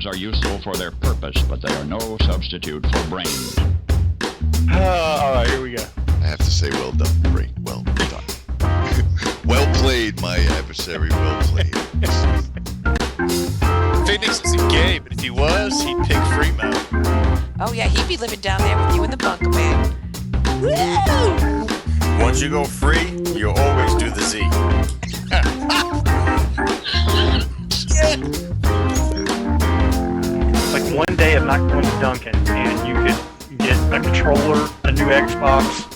Nerves are useful for their purpose, but they are no substitute for brains. All right, here we go. I have to say, well done, Ray. Well done. Well played, my adversary. Well played. Phoenix isn't gay, but if he was, he'd pick Freemo. Oh yeah, he'd be living down there with you in the bunker, man. Woo! Once you go free, you always do the Z. Like one day I'm not going to Duncan, and you could get a controller, a new Xbox,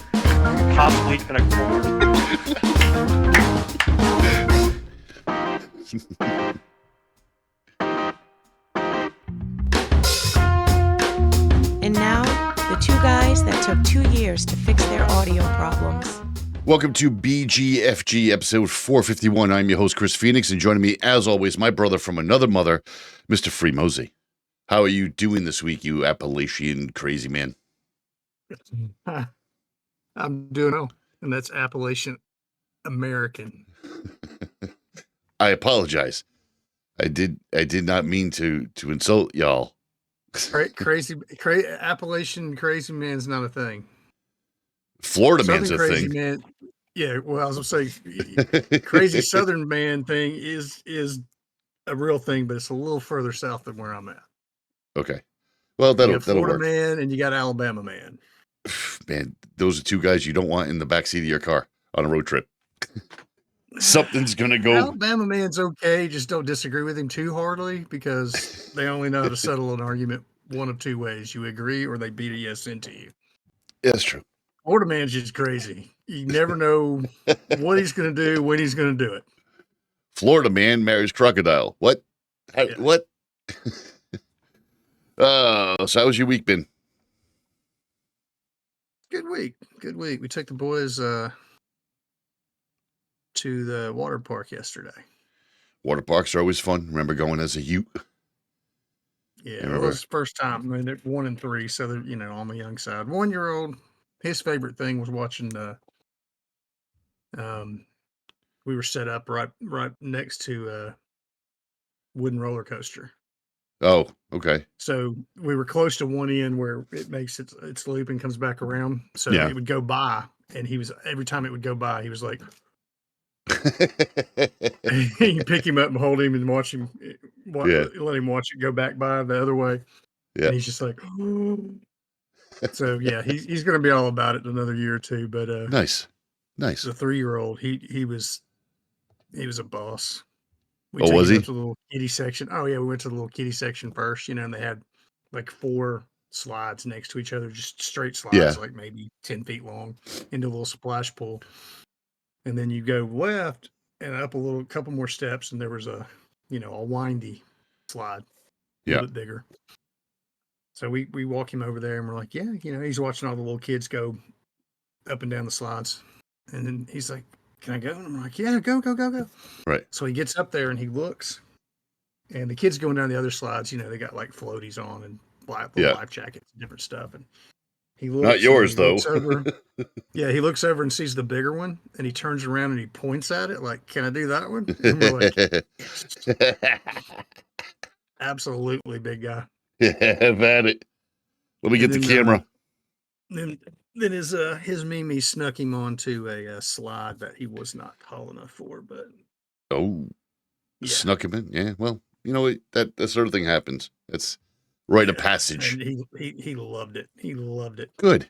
possibly even a cord. And now, the two guys that took 2 years to fix their audio problems. Welcome to BGFG episode 451. I'm your host, Chris Phoenix, and joining me, as always, my brother from another mother, Mr. Free Mosey. How are you doing this week, you Appalachian crazy man? I'm doing well, and that's Appalachian American. I apologize. I did not mean to insult y'all. Appalachian crazy man's not a thing. Florida Southern man's a crazy thing. Man, yeah, well, I was gonna say, crazy Southern man thing is a real thing, but it's a little further south than where I'm at. Okay, well that'll Florida work. Man, and you got Alabama man. Man, those are two guys you don't want in the backseat of your car on a road trip. Something's gonna go. Alabama man's okay, just don't disagree with him too hardly because they only know how to settle an argument one of two ways: you agree, or they beat a yes into you. Yeah, that's true. Florida man's just crazy. You never know what he's going to do, when he's going to do it. Florida man marries crocodile. What? Yeah. What? So how's your week been? Good week. We took the boys to the water park yesterday. Water parks are always fun. Remember going as a youth? Yeah, it was the first time. I mean, they're 1 and 3, so they're, on the young side. 1-year-old, his favorite thing was watching we were set up right next to a wooden roller coaster. Oh, okay. So we were close to one end where it makes its loop and comes back around. So Yeah. it would go by, and every time it would go by, he was like, you pick him up and hold him and watch him, let him watch it go back by the other way. Yeah. And he's just like, so yeah, he's going to be all about it in another year or two. But Nice. as a 3-year-old, he was a boss. Was he? To the little kiddie section. Oh yeah, we went to the little kiddie section first, and they had like 4 slides next to each other, just straight slides, like maybe 10 feet long, into a little splash pool. And then you go left and up a couple more steps, and there was a windy slide, a little bit bigger. So we walk him over there, and we're like, yeah, he's watching all the little kids go up and down the slides. And then he's like, can I go? And I'm like, yeah, go. Right. So he gets up there and he looks, and the kids going down the other slides, they got like floaties on and life jackets and different stuff. And he looks. Not yours, though. He looks over and sees the bigger one, and he turns around and he points at it like, can I do that one? And we're like, absolutely, big guy. Yeah, have at it. Let me get the camera. Then his Mimi snuck him onto a slide that he was not tall enough for, but Snuck him in. Yeah, well, that sort of thing happens. It's rite of passage. And he loved it. He loved it. Good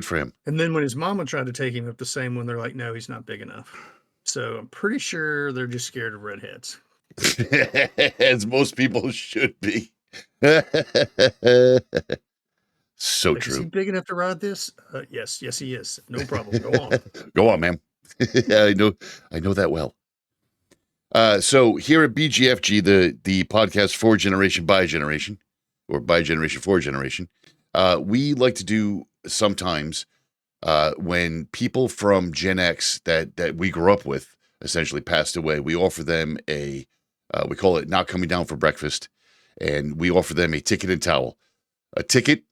for him. And then when his mama tried to take him up the same one, they're like, no, he's not big enough. So I'm pretty sure they're just scared of redheads. As most people should be. So Like, true. Is he big enough to ride this? Yes, he is. No problem. Go on. Go on, man. Yeah, I know that well. So here at BGFG, the podcast for generation by generation, or by generation for generation, we like to do sometimes when people from Gen X that we grew up with essentially passed away, we offer them we call it not coming down for breakfast, and we offer them a ticket and towel. A ticket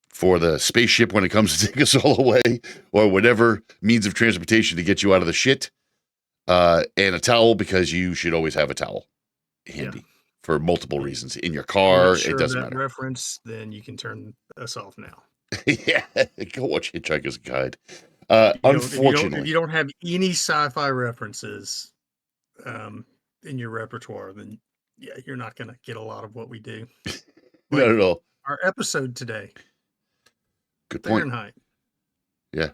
for the spaceship when it comes to take us all away, or whatever means of transportation to get you out of the shit, and a towel because you should always have a towel handy. for multiple reasons. In your If you're car, not sure it of doesn't that matter. reference, then you can turn us off now. Yeah, go watch Hitchhiker's Guide. If Unfortunately, you don't have any sci-fi references in your repertoire, then yeah, you're not going to get a lot of what we do. not at all. Our episode today, Good point. Fahrenheit. Yeah.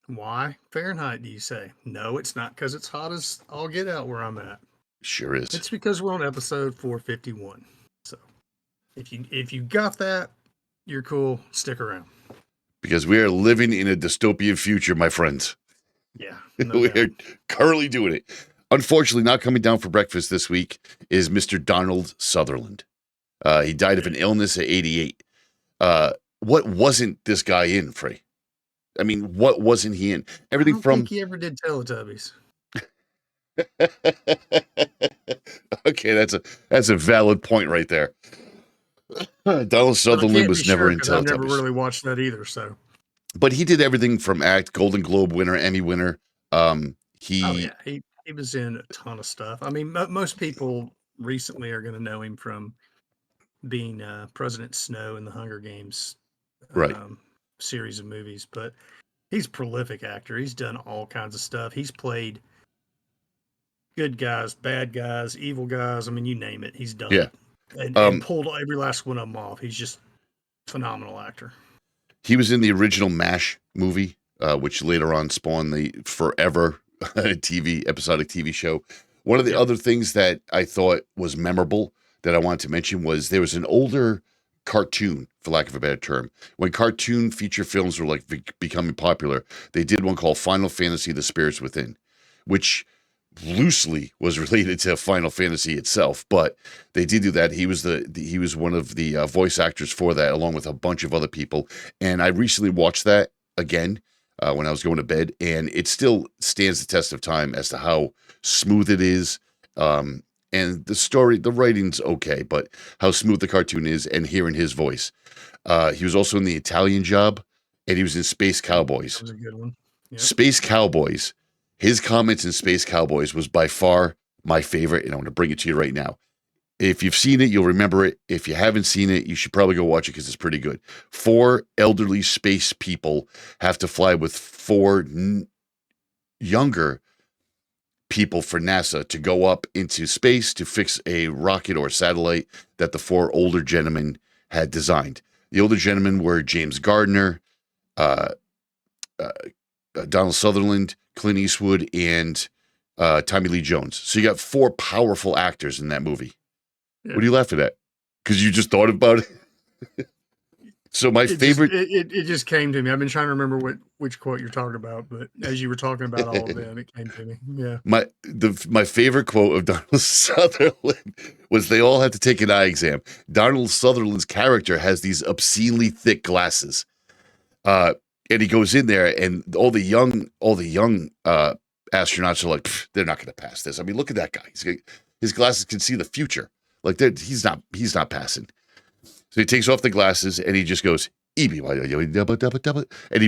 Why Fahrenheit, do you say? No, it's not because it's hot as all get out where I'm at. Sure is. It's because we're on episode 451. So if you got that, you're cool. Stick around. Because we are living in a dystopian future, my friends. Yeah. No We doubt. are currently doing it. Unfortunately, not coming down for breakfast this week is Mr. Donald Sutherland. He died of an illness at 88. What wasn't this guy in, Frey? I mean, what wasn't he in? Everything I don't from... think he ever did Teletubbies. Okay, that's a valid point right there. Donald Sutherland was never in I've never Teletubbies. really watched that either. So, But he did everything from act, Golden Globe winner, Emmy winner. he was in a ton of stuff. I mean, most people recently are going to know him from being President Snow in the Hunger Games, Right. series of movies. But he's a prolific actor. He's done all kinds of stuff. He's played good guys, bad guys, evil guys. I mean, you name it, he's done it. And pulled every last one of them off. He's just a phenomenal actor. He was in the original MASH movie, which later on spawned the Forever episodic TV show. One of the other things that I thought was memorable that I wanted to mention was there was an older cartoon, for lack of a better term. When cartoon feature films were becoming popular, they did one called Final Fantasy: The Spirits Within, which loosely was related to Final Fantasy itself, but they did do that. He was one of the voice actors for that, along with a bunch of other people. And I recently watched that again when I was going to bed, and it still stands the test of time as to how smooth it is. And the story, the writing's okay, but how smooth the cartoon is, and hearing his voice. He was also in The Italian Job, and he was in Space Cowboys. That was a good one. Yep. Space Cowboys. His comments in Space Cowboys was by far my favorite, and I'm going to bring it to you right now. If you've seen it, you'll remember it. If you haven't seen it, you should probably go watch it because it's pretty good. 4 elderly space people have to fly with 4 younger people for NASA to go up into space to fix a rocket or satellite that the 4 older gentlemen had designed. The older gentlemen were James Gardner, Donald Sutherland, Clint Eastwood, and Tommy Lee Jones. So you got 4 powerful actors in that movie. Yeah. What are you laughing at? Because you just thought about it? So my favorite... It just came to me. I've been trying to remember which quote you're talking about, but as you were talking about all of them, it came to me. Yeah. My favorite quote of Donald Sutherland was they all had to take an eye exam. Donald Sutherland's character has these obscenely thick glasses. And he goes in there, and all the young astronauts are like, they're not going to pass this. I mean, look at that guy. His glasses can see the future. Like he's not passing. So he takes off the glasses and he just goes, and he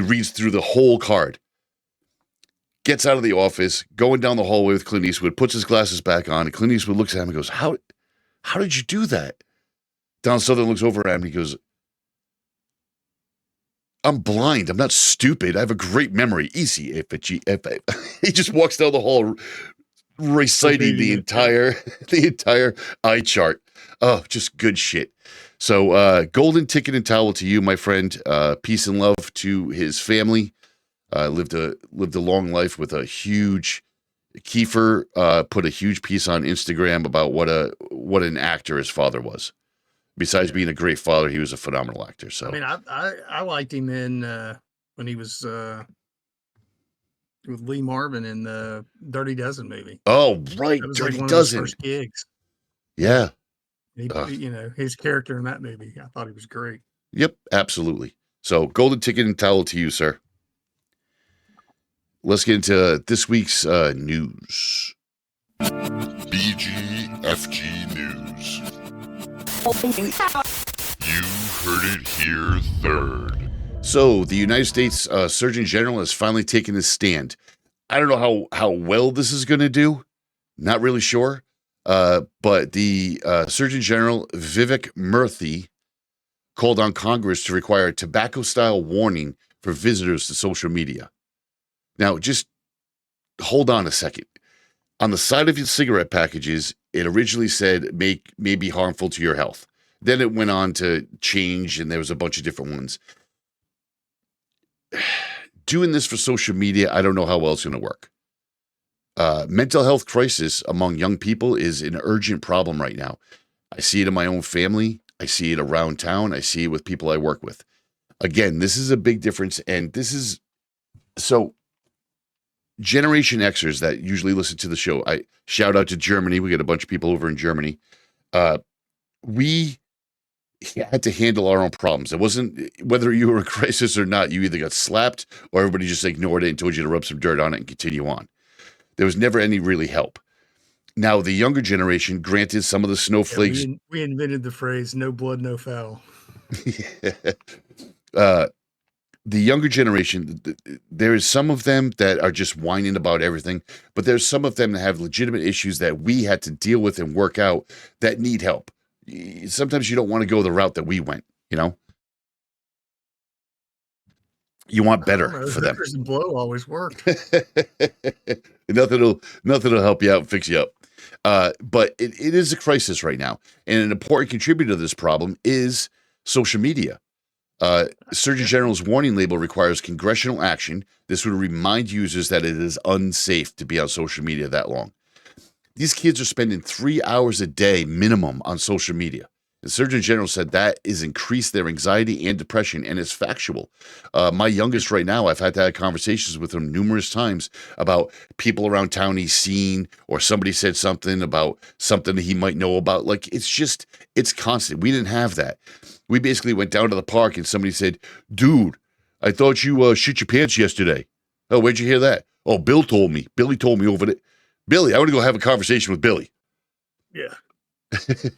reads through the whole card. Gets out of the office, going down the hallway with Clint Eastwood, puts his glasses back on, and Clint Eastwood looks at him and goes, How did you do that? Donald Sutherland looks over at him and he goes, I'm blind. I'm not stupid. I have a great memory. Easy. He just walks down the hall reciting the entire eye chart. Oh, just good shit. So, golden ticket and towel to you, my friend. Peace and love to his family. Lived a long life with a huge... Kiefer put a huge piece on Instagram about what an actor his father was. Besides being a great father, he was a phenomenal actor. So I mean, I liked him in when he was with Lee Marvin in the Dirty Dozen movie. Oh, right, That was Dirty like one Dozen. of his first gigs. Yeah. His character in that movie, I thought he was great. Yep, absolutely. So, golden ticket and towel to you, sir. Let's get into this week's news. BGFG News. You heard it here third. So, the United States Surgeon General has finally taken his stand. I don't know how well this is going to do. Not really sure. But the Surgeon General Vivek Murthy called on Congress to require a tobacco-style warning for visitors to social media. Now, just hold on a second. On the side of your cigarette packages, it originally said may be harmful to your health. Then it went on to change, and there was a bunch of different ones. Doing this for social media, I don't know how well it's going to work. Mental health crisis among young people is an urgent problem right now. I see it in my own family. I see it around town. I see it with people I work with. Again, this is a big difference, and this is so. Generation Xers that usually listen to the show, I shout out to Germany. We got a bunch of people over in Germany. We had to handle our own problems. It wasn't whether you were in crisis or not. You either got slapped or everybody just ignored it and told you to rub some dirt on it and continue on. There was never any really help. Now, the younger generation, granted, some of the snowflakes. Yeah, we invented the phrase "no blood, no foul." The younger generation, there is some of them that are just whining about everything, but there's some of them that have legitimate issues that we had to deal with and work out that need help. Sometimes you don't want to go the route that we went, you know? You want better for them. And blow always worked. Nothing will help you out and fix you up. But it is a crisis right now. And an important contributor to this problem is social media. Surgeon General's warning label requires congressional action. This would remind users that it is unsafe to be on social media that long. These kids are spending 3 hours a day minimum on social media. The Surgeon General said that is increased their anxiety and depression, and it's factual. My youngest right now, I've had to have conversations with him numerous times about people around town he's seen, or somebody said something about something that he might know about. Like, it's constant. We didn't have that. We basically went down to the park and somebody said, "Dude, I thought you shit your pants yesterday." "Oh, where'd you hear that?" "Oh, Bill told me. Billy told me over there." Billy, I want to go have a conversation with Billy. Yeah.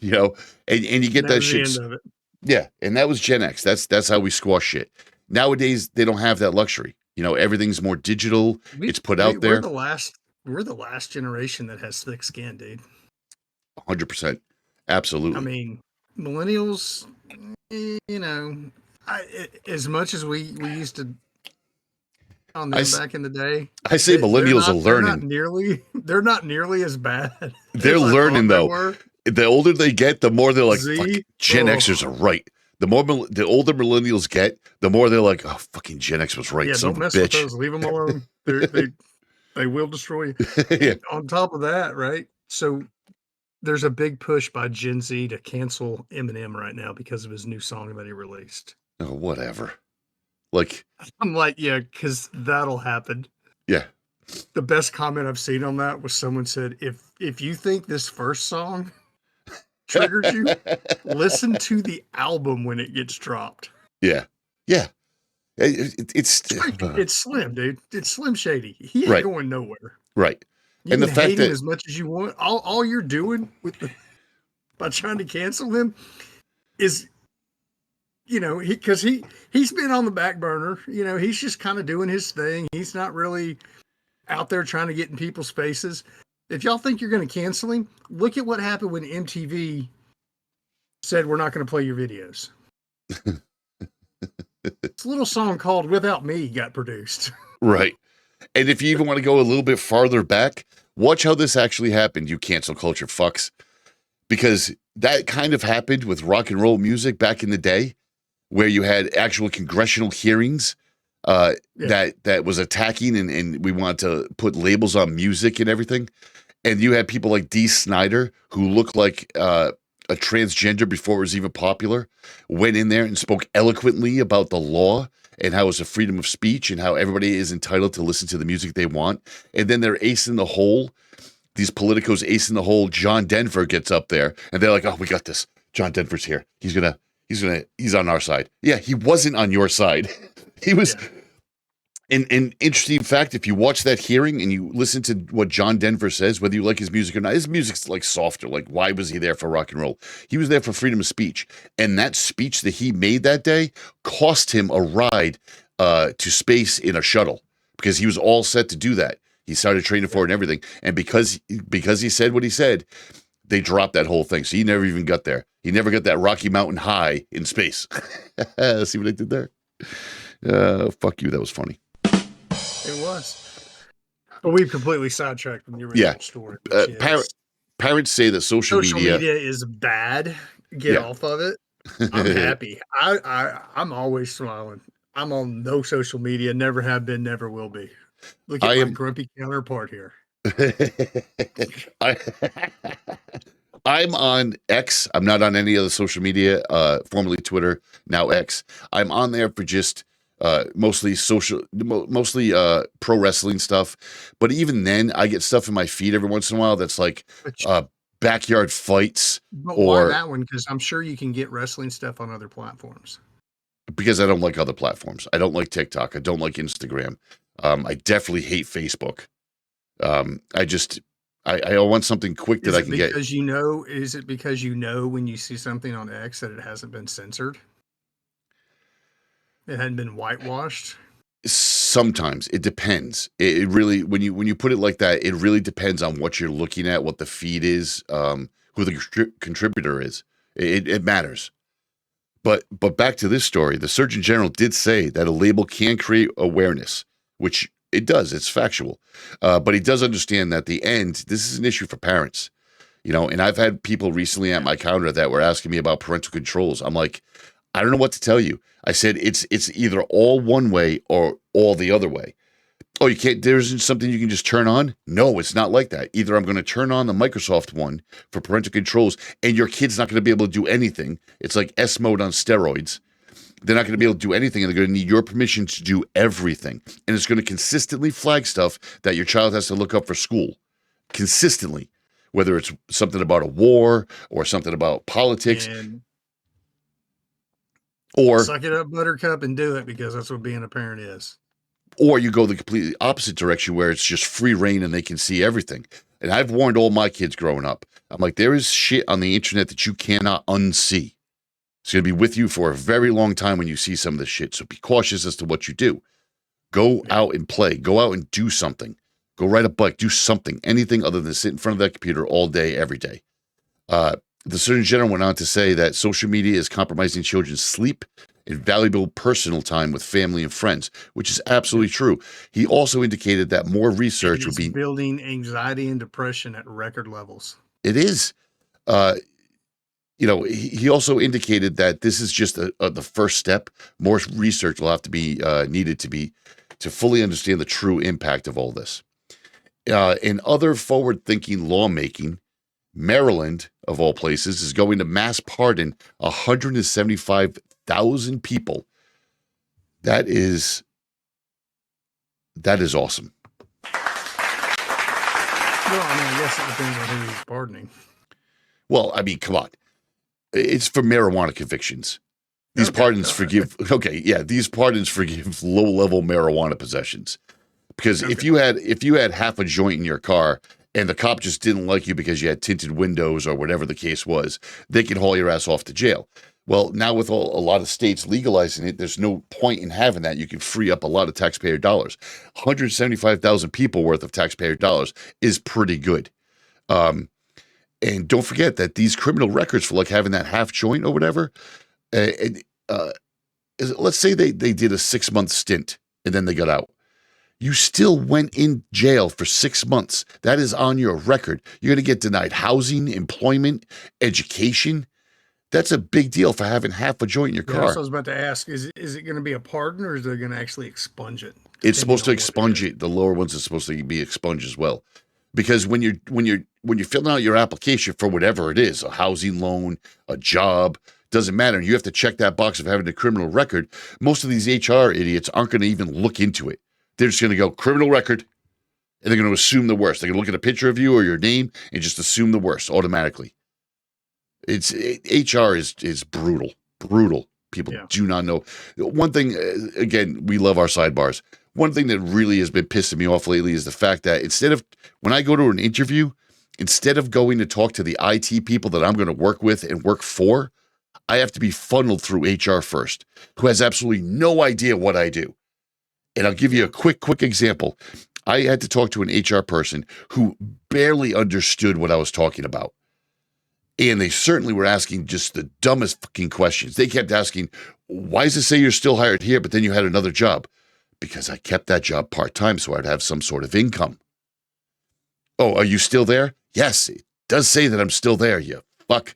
You know, and you get that shit. The end of it. Yeah, and that was Gen X. That's how we squash shit. Nowadays, they don't have that luxury. You know, everything's more digital. It's put out there. We're the last generation that has thick skin, dude. 100%. Absolutely. I mean, millennials, you know, as much as we used to on them back in the day. I say millennials are learning. They're not nearly as bad. They're learning though. The older they get, the more they're like, Gen Xers are right. The older millennials get, the more they're like, oh, fucking Gen X was right. Yeah, son don't mess of a with bitch. those. Leave them alone. They will destroy you. Yeah. On top of that, right? So there's a big push by Gen Z to cancel Eminem right now because of his new song that he released. Oh, whatever. Like, I'm like, yeah, because that'll happen. Yeah. The best comment I've seen on that was someone said, if you think this first song triggers you, listen to the album when it gets dropped. Yeah. Yeah. It's Slim, dude. It's Slim Shady. He ain't going nowhere. Right. You and can the fact hate him as much as you want. All you're doing by trying to cancel him is, you know, because he's been on the back burner. You know, he's just kind of doing his thing. He's not really out there trying to get in people's faces. If y'all think you're going to cancel him, look at what happened when MTV said we're not going to play your videos. This little song called "Without Me" got produced. Right. And if you even want to go a little bit farther back, watch how this actually happened, you cancel culture fucks. Because that kind of happened with rock and roll music back in the day, where you had actual congressional hearings that was attacking and we wanted to put labels on music and everything. And you had people like Dee Snider, who looked like a transgender before it was even popular, went in there and spoke eloquently about the law and how it's a freedom of speech and how everybody is entitled to listen to the music they want. And then they're ace in the hole. These politicos ace in the hole. John Denver gets up there and they're like, "Oh, we got this. John Denver's here. He's on our side." Yeah, he wasn't on your side. He was. Yeah. An interesting fact, if you watch that hearing and you listen to what John Denver says, whether you like his music or not, his music's like softer. Like, why was he there for rock and roll? He was there for freedom of speech. And that speech that he made that day cost him a ride to space in a shuttle because he was all set to do that. He started training for it and everything. And because he said what he said, they dropped that whole thing. So he never even got there. He never got that Rocky Mountain high in space. See what I did there? Fuck you. That was funny. It was. But we've completely sidetracked from the original story. Parents say that social media is bad. Get off of it. I'm happy. I'm always smiling. I'm on no social media. Never have been. Never will be. Look at my grumpy counterpart here. I'm on X. I'm not on any other social media, formerly Twitter, now X. I'm on there for just mostly pro wrestling stuff. But even then, I get stuff in my feed every once in a while that's like backyard fights. But why that one? Because I'm sure you can get wrestling stuff on other platforms. Because I don't like other platforms. I don't like TikTok. I don't like Instagram. I definitely hate Facebook. I want something quick that I can get. Is it because you know when you see something on X that it hasn't been censored? It hadn't been whitewashed? Sometimes it depends. It really, when you put it like that, it really depends on what you're looking at, what the feed is, who the contributor is. It matters. But back to this story, the Surgeon General did say that a label can create awareness, which it does. It's factual. But he does understand that the end, this is an issue for parents, and I've had people recently at my counter that were asking me about parental controls. I'm like, I don't know what to tell you. I said, it's either all one way or all the other way. Oh, you can't, there isn't something you can just turn on? No, it's not like that. Either I'm going to turn on the Microsoft one for parental controls and your kid's not going to be able to do anything. It's like S mode on steroids. They're not going to be able to do anything, and they're going to need your permission to do everything. And it's going to consistently flag stuff that your child has to look up for school. Consistently. Whether it's something about a war or something about politics. Or suck it up, Buttercup, and do it, because that's what being a parent is. Or you go the completely opposite direction where it's just free reign and they can see everything. And I've warned all my kids growing up. I'm like, there is shit on the internet that you cannot unsee. It's going to be with you for a very long time when you see some of this shit. So be cautious as to what you do. Go out and play. Go out and do something. Go ride a bike. Do something. Anything other than sit in front of that computer all day, every day. The Surgeon General went on to say that social media is compromising children's sleep and valuable personal time with family and friends, which is absolutely true. He also indicated that more research would be building anxiety and depression at record levels. It is. He also indicated that this is just the first step. More research will have to be needed to fully understand the true impact of all this. In other forward-thinking lawmaking, Maryland, of all places, is going to mass pardon 175,000 people. That is awesome. Well, I guess it depends on who he's pardoning. Well, come on. It's for marijuana convictions. These pardons forgive. Okay, yeah, these pardons forgive low-level marijuana possessions. Because if you had half a joint in your car and the cop just didn't like you because you had tinted windows or whatever the case was, they can haul your ass off to jail. Well, now with a lot of states legalizing it, there's no point in having that. You can free up a lot of taxpayer dollars. 175,000 people worth of taxpayer dollars is pretty good. And don't forget that these criminal records for like having that half joint or whatever, let's say they did a 6-month stint and then they got out. You still went in jail for 6 months. That is on your record. You're going to get denied housing, employment, education. That's a big deal for having half a joint in your car. I was about to ask, is it going to be a pardon, or is they going to actually expunge it? It's supposed to expunge it. The lower ones are supposed to be expunged as well. Because when you're filling out your application for whatever it is, a housing loan, a job, doesn't matter. You have to check that box of having a criminal record. Most of these HR idiots aren't going to even look into it. They're just going to go criminal record, and they're going to assume the worst. They're going to look at a picture of you or your name and just assume the worst automatically. HR is brutal. People do not know. One thing, again, we love our sidebars. One thing that really has been pissing me off lately is the fact that when I go to an interview, instead of going to talk to the IT people that I'm going to work with and work for, I have to be funneled through HR first, who has absolutely no idea what I do. And I'll give you a quick example. I had to talk to an HR person who barely understood what I was talking about. And they certainly were asking just the dumbest fucking questions. They kept asking, why does it say you're still hired here, but then you had another job? Because I kept that job part-time so I'd have some sort of income. Oh, are you still there? Yes, it does say that I'm still there, you fuck.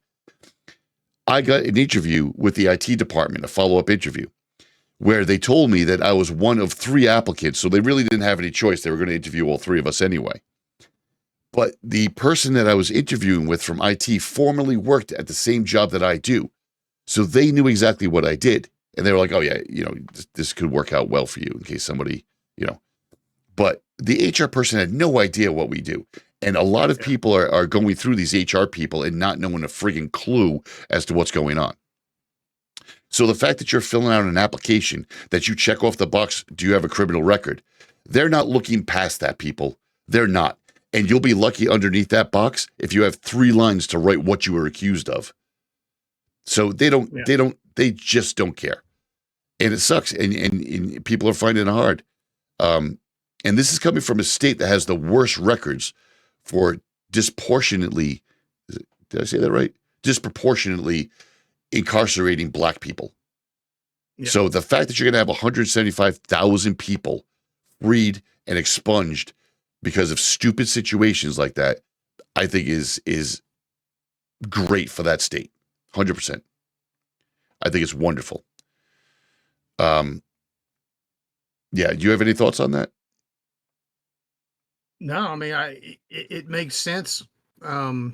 I got an interview with the IT department, a follow-up interview, where they told me that I was one of 3 applicants, so they really didn't have any choice. They were going to interview all 3 of us anyway. But the person that I was interviewing with from IT formerly worked at the same job that I do. So they knew exactly what I did. And they were like, oh, yeah, this could work out well for you in case somebody, But the HR person had no idea what we do. And a lot of people are going through these HR people and not knowing a friggin' clue as to what's going on. So the fact that you're filling out an application that you check off the box, do you have a criminal record? They're not looking past that, people. They're not. And you'll be lucky underneath that box if you have 3 lines to write what you were accused of. So they just don't care. And it sucks. And people are finding it hard. And this is coming from a state that has the worst records for disproportionately, did I say that right? Disproportionately incarcerating black people. Yeah. So the fact that you're going to have 175,000 people freed and expunged because of stupid situations like that, I think is great for that state. 100%. I think it's wonderful. Yeah. Do you have any thoughts on that? No, I mean, it makes sense. After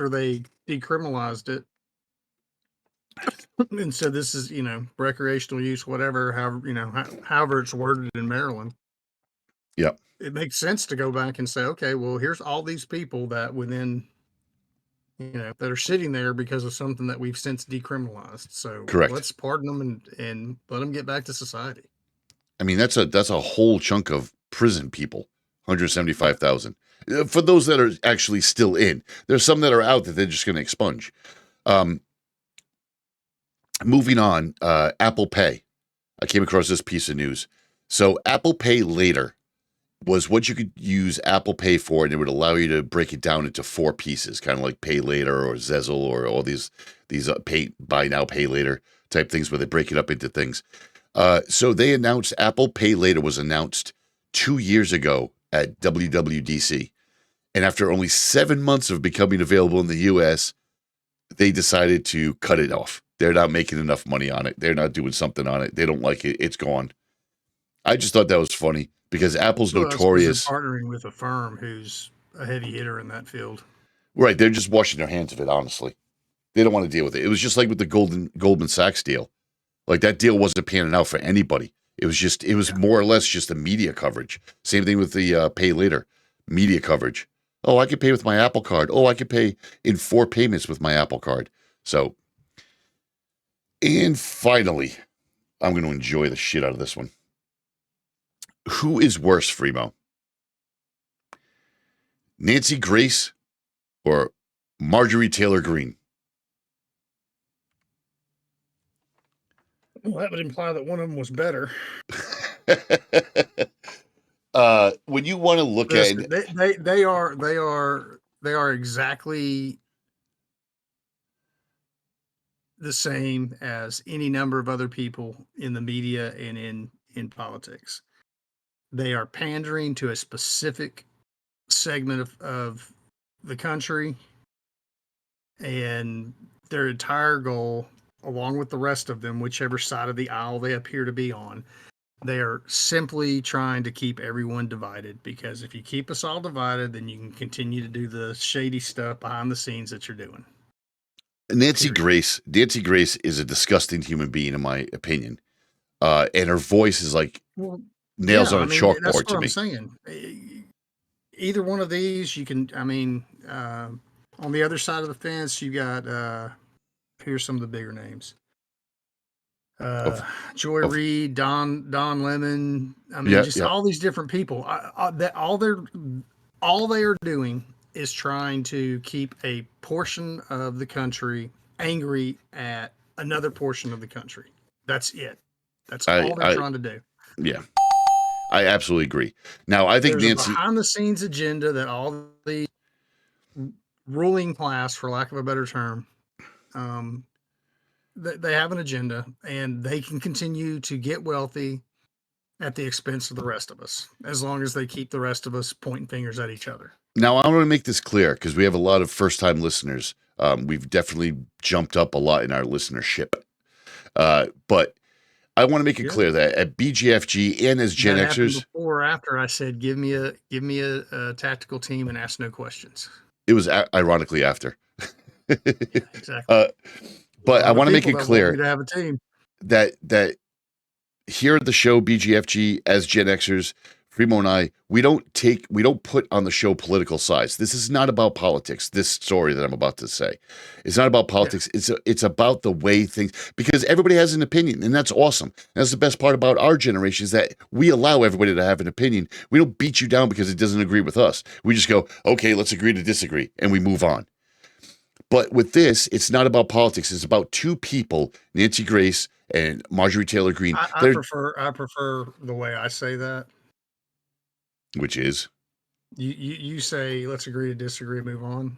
they decriminalized it, and so this is, recreational use, whatever, however it's worded in Maryland. Yep. It makes sense to go back and say, okay, well, here's all these people that within, that are sitting there because of something that we've since decriminalized. So correct. Let's pardon them and let them get back to society. I mean, that's a whole chunk of prison people, 175,000. For those that are actually still in, there's some that are out that they're just going to expunge. Moving on, Apple Pay. I came across this piece of news. So Apple Pay Later was what you could use Apple Pay for, and it would allow you to break it down into 4 pieces, kind of like Pay Later or Zezzle or all these buy now, pay later type things where they break it up into things. So they announced Apple Pay Later was announced 2 years ago at WWDC. And after only 7 months of becoming available in the US, they decided to cut it off. They're not making enough money on it. They're not doing something on it. They don't like it. It's gone. I just thought that was funny because Apple's notorious. Partnering with a firm who's a heavy hitter in that field. Right. They're just washing their hands of it, honestly. They don't want to deal with it. It was just like with the Goldman Sachs deal. Like that deal wasn't panning out for anybody. It was more or less just a media coverage. Same thing with the Pay Later media coverage. Oh, I could pay with my Apple Card. Oh, I could pay in 4 payments with my Apple Card. So, and finally, I'm going to enjoy the shit out of this one. Who is worse, Fremo? Nancy Grace or Marjorie Taylor Greene? Well, that would imply that one of them was better. When you want to look at it, they are exactly the same as any number of other people in the media and in politics. They are pandering to a specific segment of the country, and their entire goal, along with the rest of them, whichever side of the aisle they appear to be on, they are simply trying to keep everyone divided, because if you keep us all divided, then you can continue to do the shady stuff behind the scenes that you're doing. Nancy Grace is a disgusting human being, in my opinion. And her voice is like nails on a chalkboard that's what to me. I'm saying. Either one of these, you can, on the other side of the fence, you got, here's some of the bigger names. Joy Reid, Don Lemon. All these different people. All they are doing is trying to keep a portion of the country angry at another portion of the country. That's it. That's all they're trying to do. Yeah, I absolutely agree. Now, I think There's Nancy a behind the scenes agenda that all the ruling class, for lack of a better term, they have an agenda, and they can continue to get wealthy at the expense of the rest of us, as long as they keep the rest of us pointing fingers at each other. Now, I want to make this clear because we have a lot of first-time listeners. We've definitely jumped up a lot in our listenership. But I want to make it clear that at BGFG and as Gen Xers, before or after I said, give me a tactical team and ask no questions. it was ironically after. Yeah, exactly. But I want to make it clear to have a team. that here at the show, BGFG, as Gen Xers, Fremo and I, we don't put on the show political sides. This is not about politics. This story that I'm about to say, it's not about politics. Yeah. It's about the way things, because everybody has an opinion, and that's awesome. And that's the best part about our generation, is that we allow everybody to have an opinion. We don't beat you down because it doesn't agree with us. We just go, okay, let's agree to disagree, and we move on. But with this, it's not about politics. It's about two people, Nancy Grace and Marjorie Taylor Greene. I prefer the way I say that. Which is? You say, let's agree to disagree, move on.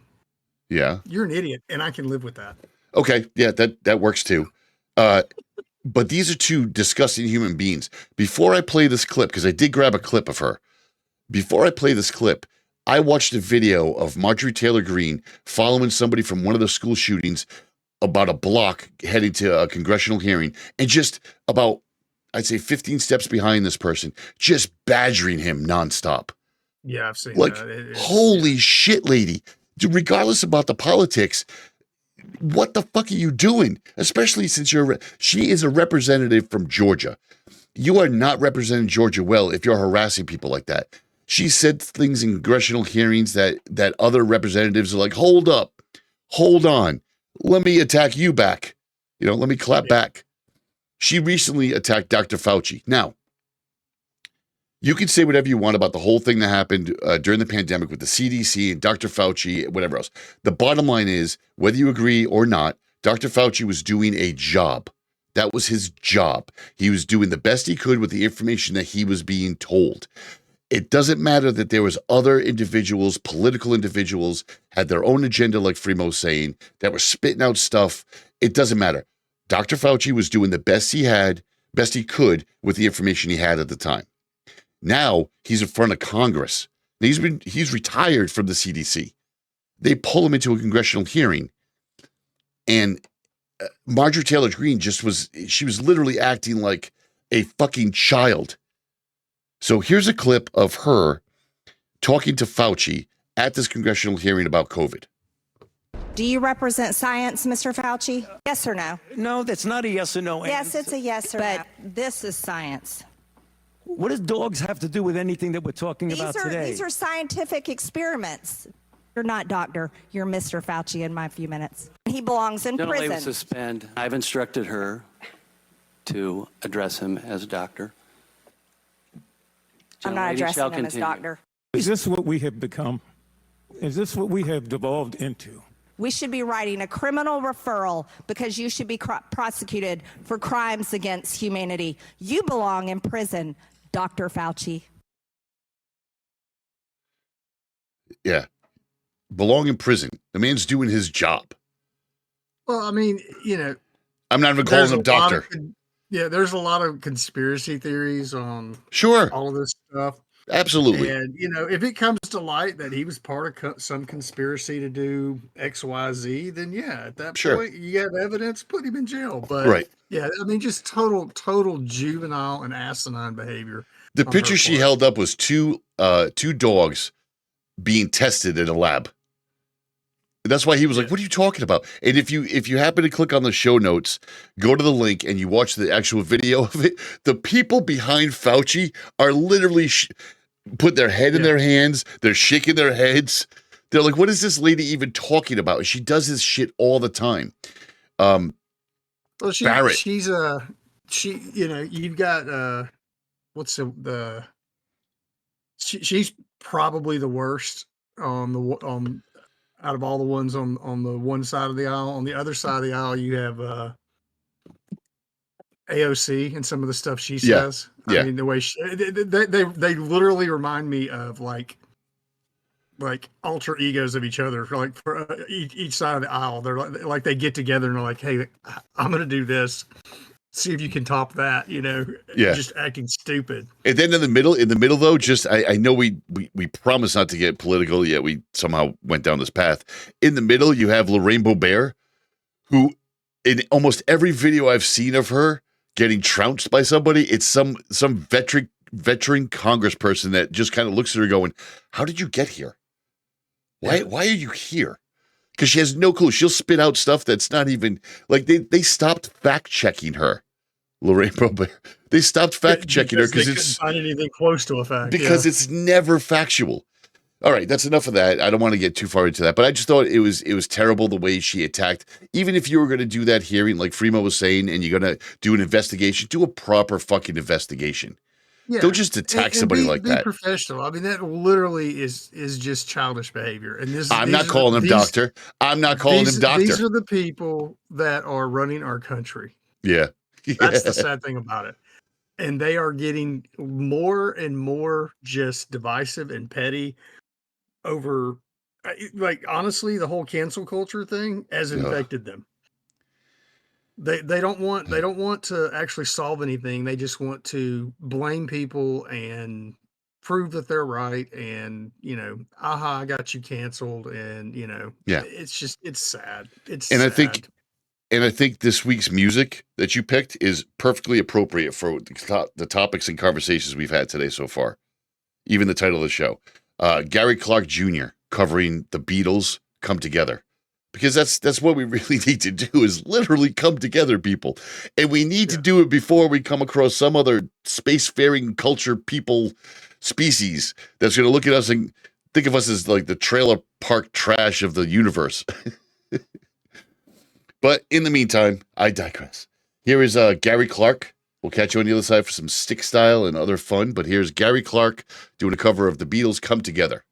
Yeah. You're an idiot, and I can live with that. Okay. Yeah, that works too. But these are two disgusting human beings. Before I play this clip, because I did grab a clip of her, before I play this clip, I watched a video of Marjorie Taylor Greene following somebody from one of the school shootings about a block heading to a congressional hearing, and just about, I'd say 15 steps behind this person, just badgering him nonstop. Yeah, I've seen like, that. Holy shit, lady. Regardless about the politics, what the fuck are you doing? Especially since she is a representative from Georgia. You are not representing Georgia well if you're harassing people like that. She said things in congressional hearings that other representatives are like, hold up, hold on, let me attack you back. Let me clap back. She recently attacked Dr. Fauci. Now, you can say whatever you want about the whole thing that happened during the pandemic with the CDC and Dr. Fauci, whatever else. The bottom line is, whether you agree or not, Dr. Fauci was doing a job. That was his job. He was doing the best he could with the information that he was being told. It doesn't matter that there was other individuals, political individuals, had their own agenda, like Fremo's saying, that were spitting out stuff. It doesn't matter. Dr. Fauci was doing the best he could with the information he had at the time. Now he's in front of Congress. He's retired from the CDC. They pull him into a congressional hearing, and Marjorie Taylor Greene she was literally acting like a fucking child. So here's a clip of her talking to Fauci at this congressional hearing about COVID. Do you represent science, Mr. Fauci? Yes or no? No, that's not a yes or no Yes, answer. it's a yes or no. But this is science. What does dogs have to do with anything that we're talking about today? These are scientific experiments. You're not doctor. You're Mr. Fauci in my few minutes. He belongs in Don't prison. suspend. I've instructed her to address him as doctor. I'm not addressing him as doctor. Is this what we have become? Is this what we have devolved into? We should be writing a criminal referral because you should be prosecuted for crimes against humanity. You belong in prison, Dr. Fauci. Yeah. Belong in prison. The man's doing his job. Well, I mean, I'm not even calling him doctor. There's a lot of conspiracy theories on all of this stuff. Absolutely. And, if it comes to light that he was part of some conspiracy to do X, Y, Z, then at that point, you have evidence, put him in jail. But just total juvenile and asinine behavior. The picture she held up was two dogs being tested in a lab. That's why he was like, what are you talking about? And if you happen to click on the show notes, go to the link and you watch the actual video of it, the people behind Fauci are literally put their head in their hands. They're shaking their heads. They're like, what is this lady even talking about? And she does this shit all the time. Barrett. You've got, she's probably the worst out of all the ones on the one side of the aisle. On the other side of the aisle, you have AOC and some of the stuff she says. I mean, the way they literally remind me of like like alter egos of each other for like for each side of the aisle. They're like they get together and they're like, "Hey, I'm going to do this. See if you can top that." Yeah. Just acting stupid. And then in the middle though, just I know we promised not to get political, yet we somehow went down this path. In the middle, you have Lorraine Bobert, who in almost every video I've seen of her getting trounced by somebody, it's some veteran congressperson that just kind of looks at her going, "How did you get here? Why are you here?" Because she has no clue. She'll spit out stuff that's not even like they stopped fact checking her. Lorraine Bobert. They stopped fact checking her because it's find anything close to a fact. Because it's never factual. All right, that's enough of that. I don't want to get too far into that, but I just thought it was terrible the way she attacked. Even if you were going to do that hearing, like Freemo was saying, and you're going to do an investigation, do a proper fucking investigation. Yeah. Don't just attack somebody like that. Be professional. I mean, that literally is just childish behavior. And I'm not calling him doctor. I'm not calling him doctor. These are the people that are running our country. Yeah. That's the sad thing about it. And they are getting more and more just divisive and petty over, like, honestly, the whole cancel culture thing has infected them. They don't want to actually solve anything. They just want to blame people and prove that they're right. And, I got you canceled. And, it's sad. It's sad. I think this week's music that you picked is perfectly appropriate for the topics and conversations we've had today so far. Even the title of the show. Gary Clark Jr. covering the Beatles' Come Together. Because that's what we really need to do is literally come together, people. And we need to do it before we come across some other spacefaring culture people species that's going to look at us and think of us as like the trailer park trash of the universe. But in the meantime, I digress. Here is Gary Clark. We'll catch you on the other side for some stick style and other fun. But here's Gary Clark doing a cover of the Beatles' Come Together.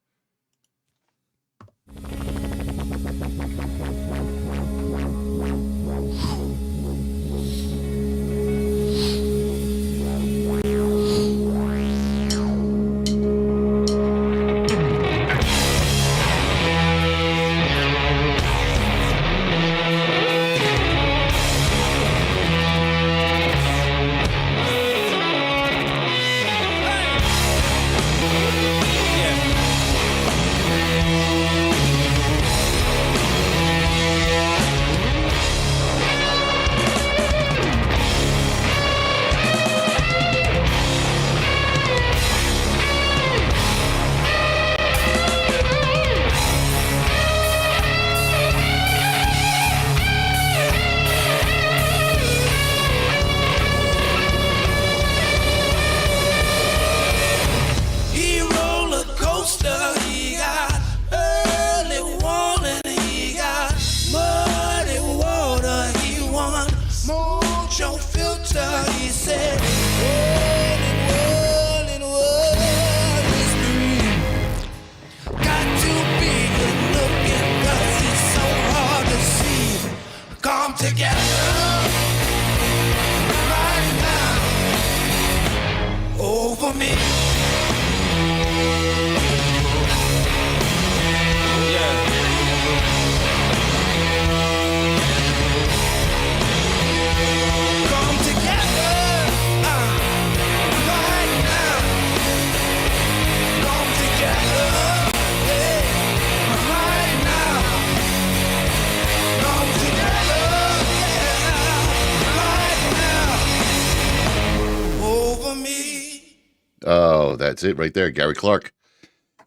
Oh, that's it right there. Gary Clark.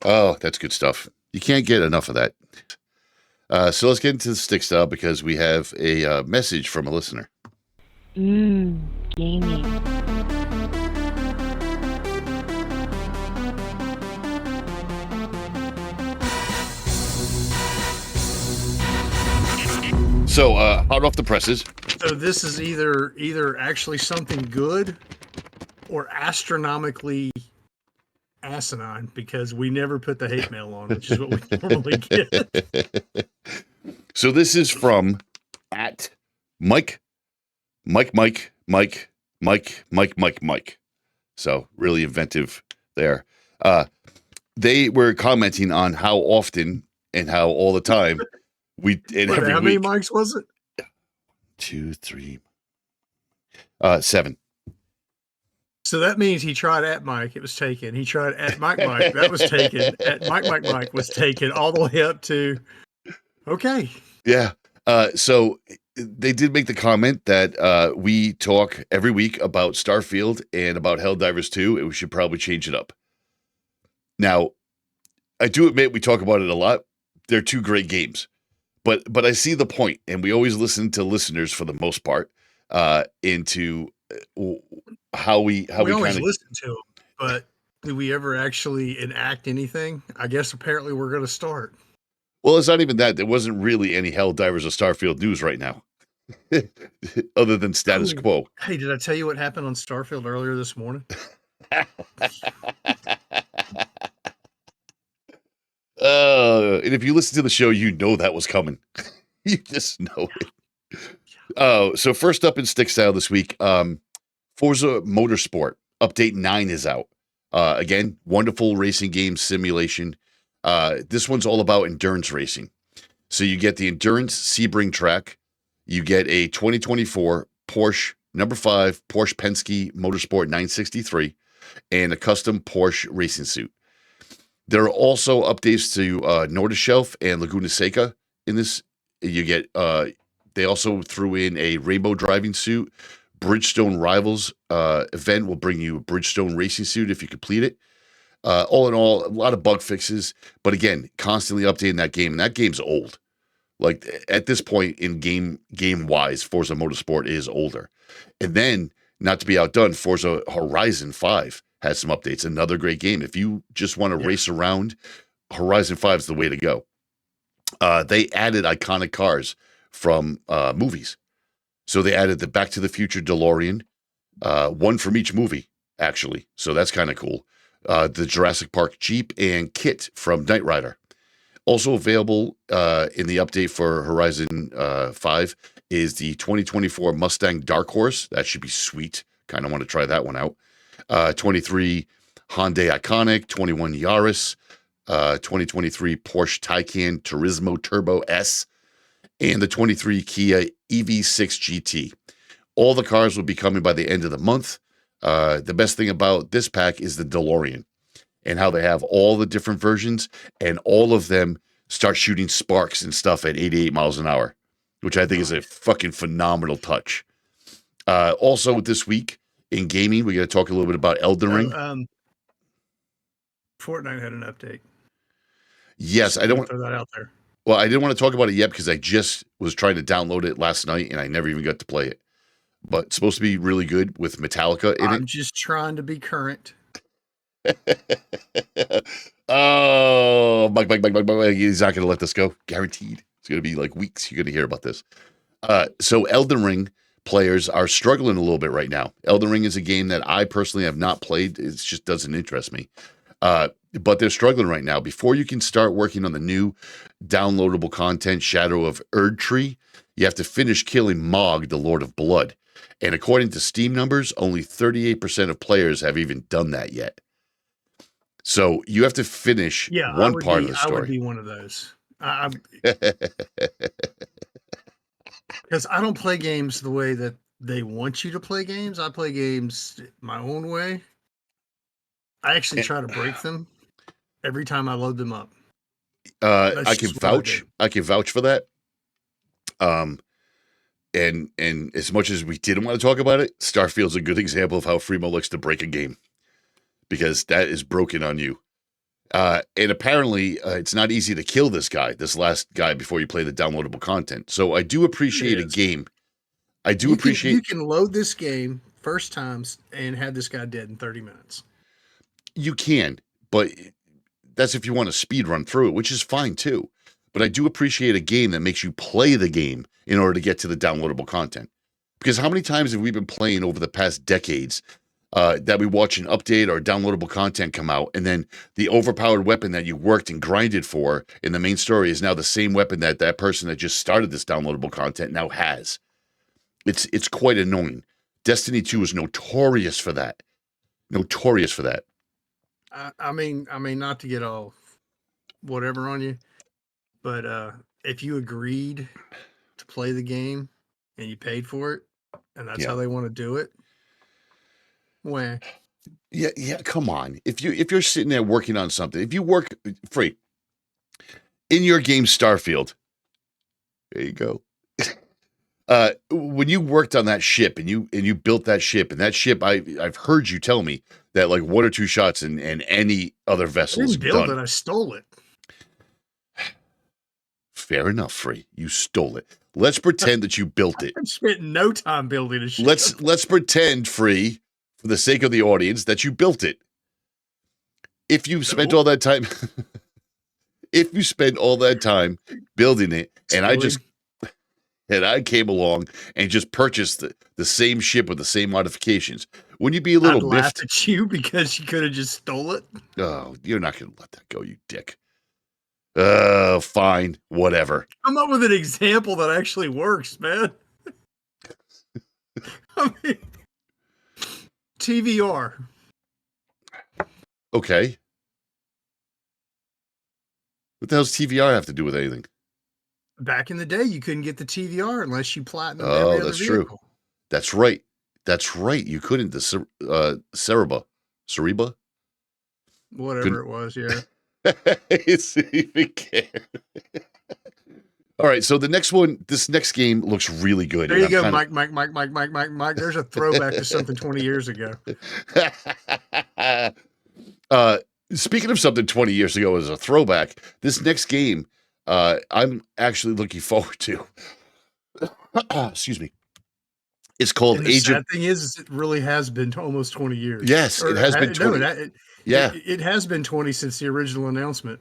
Oh, that's good stuff. You can't get enough of that. So let's get into the stick style because we have a message from a listener. Gaming. So, hot off the presses. So this is either actually something good or astronomically asinine because we never put the hate mail on, which is what we normally get. So this is from at Mike. So really inventive there. they were commenting on how often and how all the time we and Wait, every how many week. mics was it? 2, 3, 7. So that means he tried at Mike, it was taken. He tried at Mike, that was taken. At Mike was taken all the way up to okay. Yeah. So they did make the comment that we talk every week about Starfield and about Helldivers 2, and we should probably change it up. Now, I do admit we talk about it a lot. They're two great games. But I see the point, and we always listen to listeners for the most part into how we always kind of listen to them, but do we ever actually enact anything? I guess apparently we're going to start. Well, it's not even that. There wasn't really any Helldivers or Starfield news right now, other than status quo. Hey, did I tell you what happened on Starfield earlier this morning? And if you listen to the show, you know that was coming. You just know it. So first up in Stick Style this week, Forza Motorsport Update 9 is out. Again, wonderful racing game simulation. This one's all about endurance racing. So you get the Endurance Sebring track. You get a 2024 Porsche number 5 Porsche Penske Motorsport 963 and a custom Porsche racing suit. There are also updates to Nordenshelf and Laguna Seca in this. You get they also threw in a rainbow driving suit. Bridgestone Rivals event will bring you a Bridgestone racing suit if you complete it. All in all, a lot of bug fixes, but again, constantly updating that game. And that game's old. Like at this point in game wise, Forza Motorsport is older. And then, not to be outdone, Forza Horizon 5 has some updates. Another great game. If you just want to race around, Horizon 5 is the way to go. They added iconic cars from movies. So they added the Back to the Future DeLorean, one from each movie, actually. So that's kind of cool. The Jurassic Park Jeep and Kit from Knight Rider. Also available in the update for Horizon 5 is the 2024 Mustang Dark Horse. That should be sweet. Kind of want to try that one out. 23 Hyundai Iconic, 21 Yaris, 2023 Porsche Taycan Turismo Turbo S, and the 23 Kia EV6 GT. All the cars will be coming by the end of the month. The best thing about this pack is the DeLorean and how they have all the different versions, and all of them start shooting sparks and stuff at 88 miles an hour, which I think is a fucking phenomenal touch. Also this week in gaming, we're going to talk a little bit about Elden Ring. Fortnite had an update. Yes, I don't want to throw that out there. Well, I didn't want to talk about it yet because I just was trying to download it last night and I never even got to play it. But it's supposed to be really good with Metallica in it. I'm just trying to be current. Oh, Mike, he's not going to let this go. Guaranteed. It's going to be like weeks. You're going to hear about this. So Elden Ring players are struggling a little bit right now. Elden Ring is a game that I personally have not played. It just doesn't interest me. But they're struggling right now. Before you can start working on the new downloadable content, Shadow of Erdtree, you have to finish killing Mog, the Lord of Blood. And according to Steam numbers, only 38% of players have even done that yet. So you have to finish one part of the story. I would be one of those. Because I don't play games the way that they want you to play games. I play games my own way. I actually try to break them every time I load them up. I can vouch. I can vouch for that. And as much as we didn't want to talk about it, Starfield's a good example of how Freemo likes to break a game, because that is broken on you. And apparently, it's not easy to kill this last guy, before you play the downloadable content. So I do appreciate a game. You can load this game first times and have this guy dead in 30 minutes. You can, but that's if you want to speed run through it, which is fine too. But I do appreciate a game that makes you play the game in order to get to the downloadable content. Because how many times have we been playing over the past decades that we watch an update or downloadable content come out, and then the overpowered weapon that you worked and grinded for in the main story is now the same weapon that that person that just started this downloadable content now has. It's quite annoying. Destiny 2 is notorious for that. I mean, not to get all whatever on you, but if you agreed to play the game and you paid for it, and that's how they want to do it, well, yeah, come on. If you're sitting there working on something, if you work free in your game Starfield, there you go. When you worked on that ship and you built that ship, and that ship, I've heard you tell me that like 1 or 2 shots and any other I vessel is didn't build done. it, I stole it. Fair enough, Free. You stole it. Let's pretend that you built it. I spent no time building a ship. Let's pretend, Free, for the sake of the audience, that you built it. If you spent all that time, if you spent all that time building it, and I came along and just purchased the same ship with the same modifications, wouldn't you be a little I'd laugh miffed? at you because you could have just stole it. Oh, you're not going to let that go, you dick. Fine, whatever. Come up with an example that actually works, man. I mean, TVR. Okay. What the hell's TVR have to do with anything? Back in the day, you couldn't get the TVR unless you platinum Oh, every other that's vehicle. true. That's right. That's right. You couldn't. The Cereba? Whatever it was, yeah. It's even care. All right, so this next game looks really good. There you go, Mike. There's a throwback to something 20 years ago. Speaking of something 20 years ago as a throwback, this next game I'm actually looking forward to. Excuse me. It's called And the Age of... sad thing is it really has been almost 20 years. Yes, it has been 20. It has been 20 since the original announcement.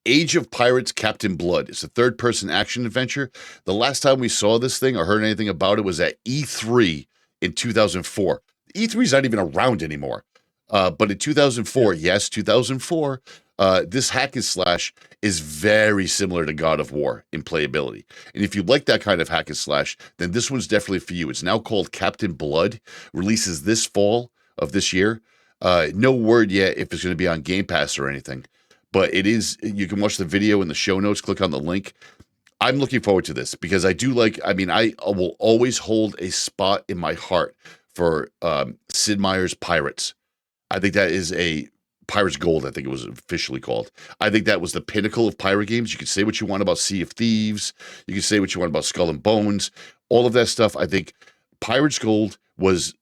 Age of Pirates Captain Blood. It's a third-person action adventure. The last time we saw this thing or heard anything about it was at E3 in 2004. E3 is not even around anymore. But in 2004, yes, 2004, this hack and slash is very similar to God of War in playability. And if you like that kind of hack and slash, then this one's definitely for you. It's now called Captain Blood, releases this fall of this year. No word yet if it's going to be on Game Pass or anything, but it is. You can watch the video in the show notes, click on the link. I'm looking forward to this because I will always hold a spot in my heart for Sid Meier's Pirates. I think that is a Pirates Gold, I think it was officially called. I think that was the pinnacle of pirate games. You can say what you want about Sea of Thieves. You can say what you want about Skull and Bones. All of that stuff. I think Pirates Gold was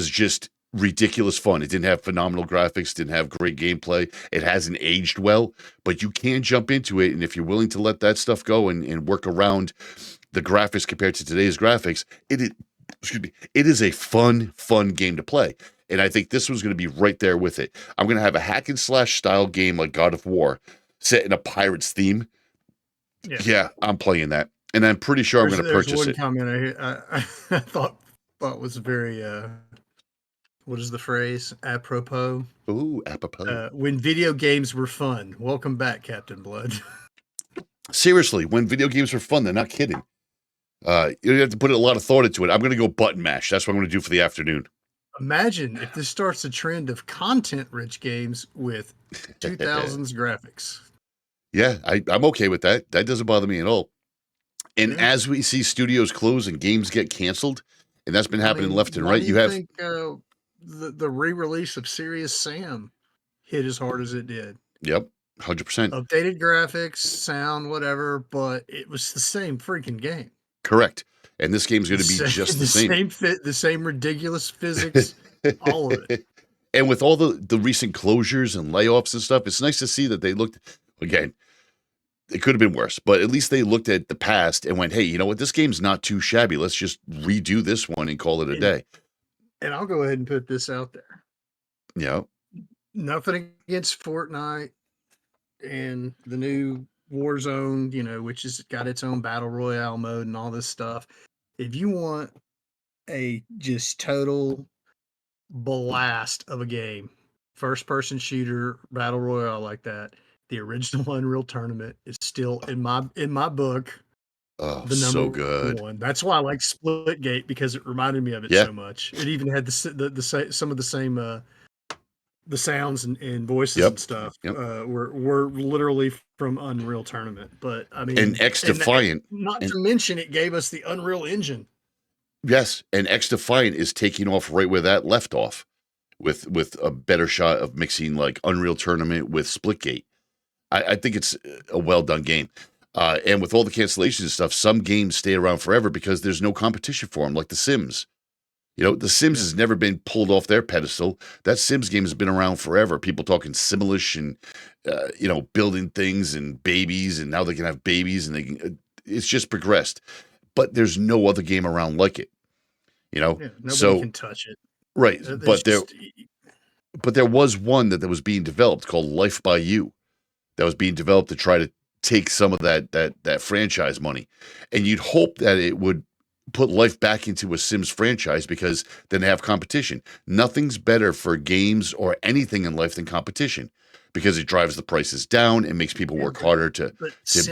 just ridiculous fun. It didn't have phenomenal graphics, didn't have great gameplay. It hasn't aged well, but you can jump into it. And if you're willing to let that stuff go and work around the graphics compared to today's graphics, it is a fun game to play. And I think this one's going to be right there with it. I'm going to have a hack and slash style game like God of War set in a pirates theme. Yeah, I'm playing that. And I'm pretty sure I'm going to purchase it. There's one comment I thought was very, what is the phrase? Apropos. Ooh, apropos. When video games were fun. Welcome back, Captain Blood. Seriously, when video games were fun, they're not kidding. You have to put a lot of thought into it. I'm going to go button mash. That's what I'm going to do for the afternoon. Imagine if this starts a trend of content-rich games with 2000s graphics. Yeah, I'm okay with that. That doesn't bother me at all. And as we see studios close and games get canceled, and that's been happening left and right, you have... think the re-release of Serious Sam hit as hard as it did? Yep, 100%. Updated graphics, sound, whatever, but it was the same freaking game. Correct. And this game's going to be just the same. The same ridiculous physics, all of it. And with all the recent closures and layoffs and stuff, it's nice to see that they looked, again, it could have been worse, but at least they looked at the past and went, hey, you know what? This game's not too shabby. Let's just redo this one and call it a day. And I'll go ahead and put this out there. Yeah. Nothing against Fortnite and the new Warzone, which has got its own battle royale mode and all this stuff. If you want a just total blast of a game, first person shooter battle royale like that, the original Unreal Tournament is still in my book. Oh, the number so good. one. That's why I like Splitgate, because it reminded me of it so much. It even had some of the same the sounds and voices Yep. and stuff Yep. were literally from Unreal Tournament. But I mean, And X Defiant, not and- to mention it gave us the Unreal Engine. Yes, and X Defiant is taking off right where that left off, with a better shot of mixing like Unreal Tournament with Splitgate. I think it's a well done game. And with all the cancellations and stuff, some games stay around forever because there's no competition for them, like The Sims. You know, The Sims has never been pulled off their pedestal. That Sims game has been around forever. People talking Simlish and, building things and babies, and now they can have babies, and they can, it's just progressed. But there's no other game around like it, Nobody can touch it. Right. There's But there was one that was being developed called Life by You that was being developed to try to take some of that franchise money. And you'd hope that it would put life back into a Sims franchise, because then they have competition. Nothing's better for games or anything in life than competition, because it drives the prices down and makes people work harder to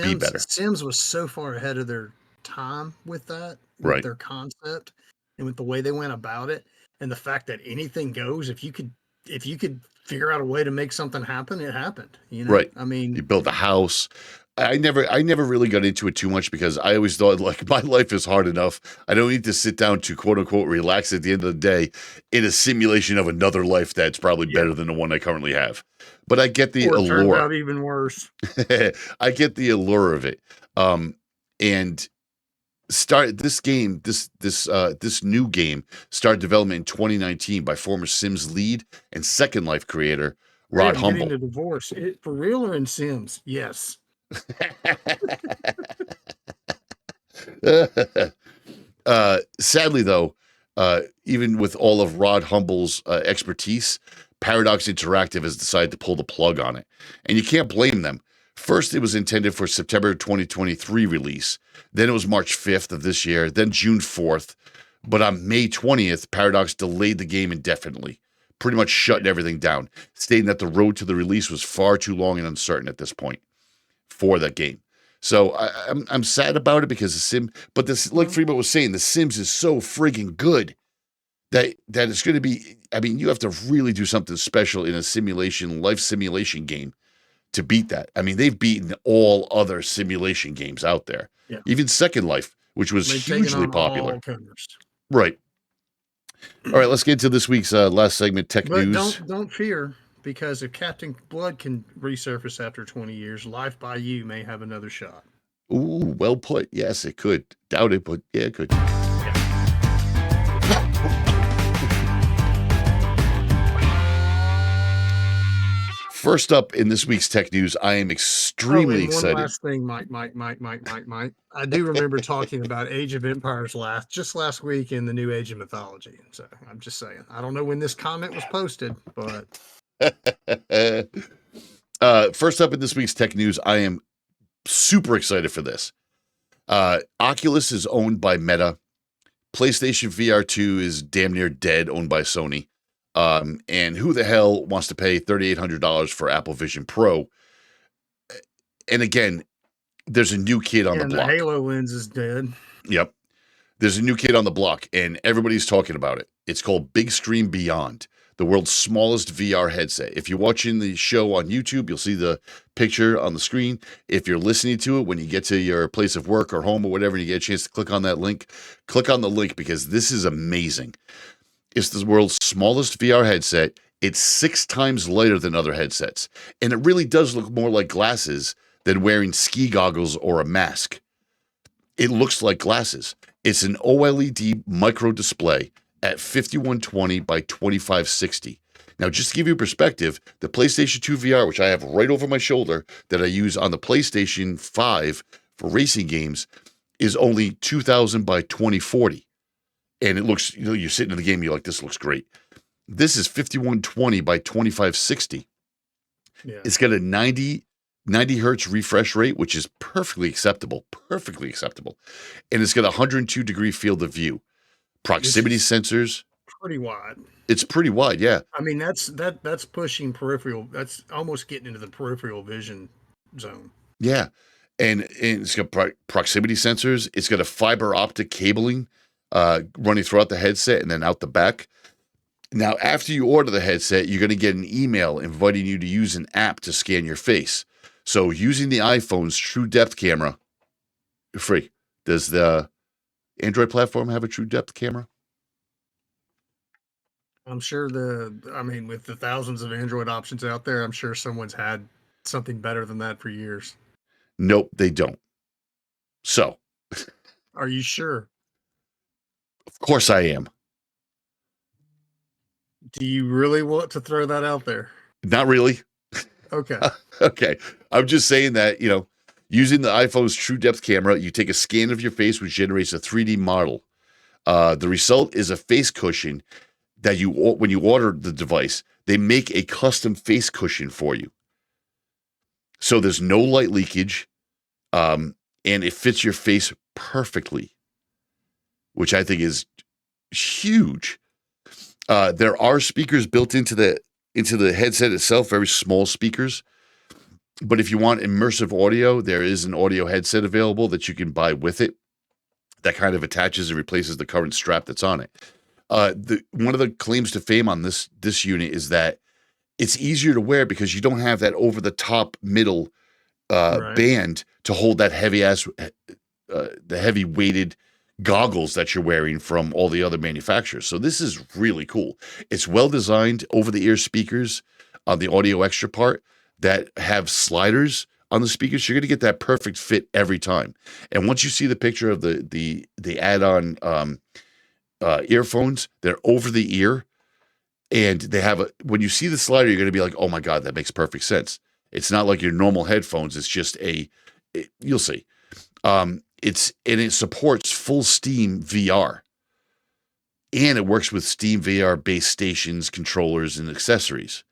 be better. Sims was so far ahead of their time with that, with Right. their concept and with the way they went about it, and the fact that anything goes. If you could figure out a way to make something happen, it happened. Right. I mean, you built a house. I never really got into it too much, because I always thought, like, my life is hard enough. I don't need to sit down to quote unquote relax at the end of the day in a simulation of another life that's probably better than the one I currently have. But I get the or it turns allure. out even worse. I get the allure of it. And start this game, this new game started development in 2019 by former Sims lead and Second Life creator Rod I'm Humble. getting a divorce. For real or in Sims? Yes. Sadly, though, even with all of Rod Humble's expertise, Paradox Interactive has decided to pull the plug on it. And you can't blame them. First, it was intended for September 2023 release. Then it was March 5th of this year, then June 4th. But on May 20th, Paradox delayed the game indefinitely, pretty much shutting everything down, stating that the road to the release was far too long and uncertain at this point for that game. So I'm sad about it, because but this, like Freeman was saying, The Sims is so friggin' good that it's going to be, I mean, you have to really do something special in a life simulation game to beat that. I mean, they've beaten all other simulation games out there. Yeah. Even Second Life, which was They've taken hugely on popular. all comers. Right. All right, let's get into this week's last segment, Tech But News. don't fear, because if Captain Blood can resurface after 20 years, Life by You may have another shot. Ooh, well put. Yes, it could. Doubt it, but yeah, it could. First up in this week's Tech News, I am extremely excited. One last thing, Mike. I do remember talking about Age of Empires last week in the New Age of Mythology. So I'm just saying. I don't know when this comment was posted, but first up in this week's Tech News, I am super excited for this. Oculus is owned by Meta. PlayStation VR 2 is damn near dead, owned by Sony. And who the hell wants to pay $3,800 for Apple Vision Pro? And again, there's a new kid on the block. The Halo lens is dead. Yep. There's a new kid on the block, and everybody's talking about it. It's called Big Screen Beyond, the world's smallest VR headset. If you're watching the show on YouTube, you'll see the picture on the screen. If you're listening to it when you get to your place of work or home or whatever, and you get a chance to click on that link, click on the link, because this is amazing. It's the world's smallest VR headset. It's 6 times lighter than other headsets. And it really does look more like glasses than wearing ski goggles or a mask. It looks like glasses. It's an OLED micro display at 5120 by 2560. Now, just to give you perspective, the PlayStation 2 VR, which I have right over my shoulder, that I use on the PlayStation 5 for racing games, is only 2000 by 2040. And it looks, you're sitting in the game, you're like, this looks great. This is 5120 by 2560. Yeah. It's got a 90 hertz refresh rate, which is perfectly acceptable. And it's got a 102-degree field of view. Proximity sensors. Pretty wide. It's pretty wide, yeah. I mean, that's pushing peripheral. That's almost getting into the peripheral vision zone. Yeah. And it's got proximity sensors. It's got a fiber optic cabling running throughout the headset and then out the back. Now, after you order the headset, you're going to get an email inviting you to use an app to scan your face. So using the iPhone's True Depth camera, free. Does the Android platform have a True Depth camera? I'm sure with the thousands of Android options out there, I'm sure someone's had something better than that for years. Nope, they don't. So. Are you sure? Of course I am. Do you really want to throw that out there? Not really. Okay. Okay. I'm just saying that, using the iPhone's True Depth camera, you take a scan of your face, which generates a 3D model. The result is a face cushion that when you order the device, they make a custom face cushion for you. So there's no light leakage, and it fits your face perfectly, which I think is huge. There are speakers built into the headset itself, very small speakers. But if you want immersive audio, there is an audio headset available that you can buy with it that kind of attaches and replaces the current strap that's on it. One of the claims to fame on this unit is that it's easier to wear because you don't have that over the top middle band to hold that the heavy weighted goggles that you're wearing from all the other manufacturers. So this is really cool. It's well designed over the ear speakers on the audio extra part that have sliders on the speakers. You're going to get that perfect fit every time. And once you see the picture of the add-on earphones, they're over the ear, and they have when you see the slider, you're going to be like, oh my God, that makes perfect sense. It's not like your normal headphones. It's just you'll see. It supports full Steam VR, and it works with Steam VR base stations, controllers, and accessories.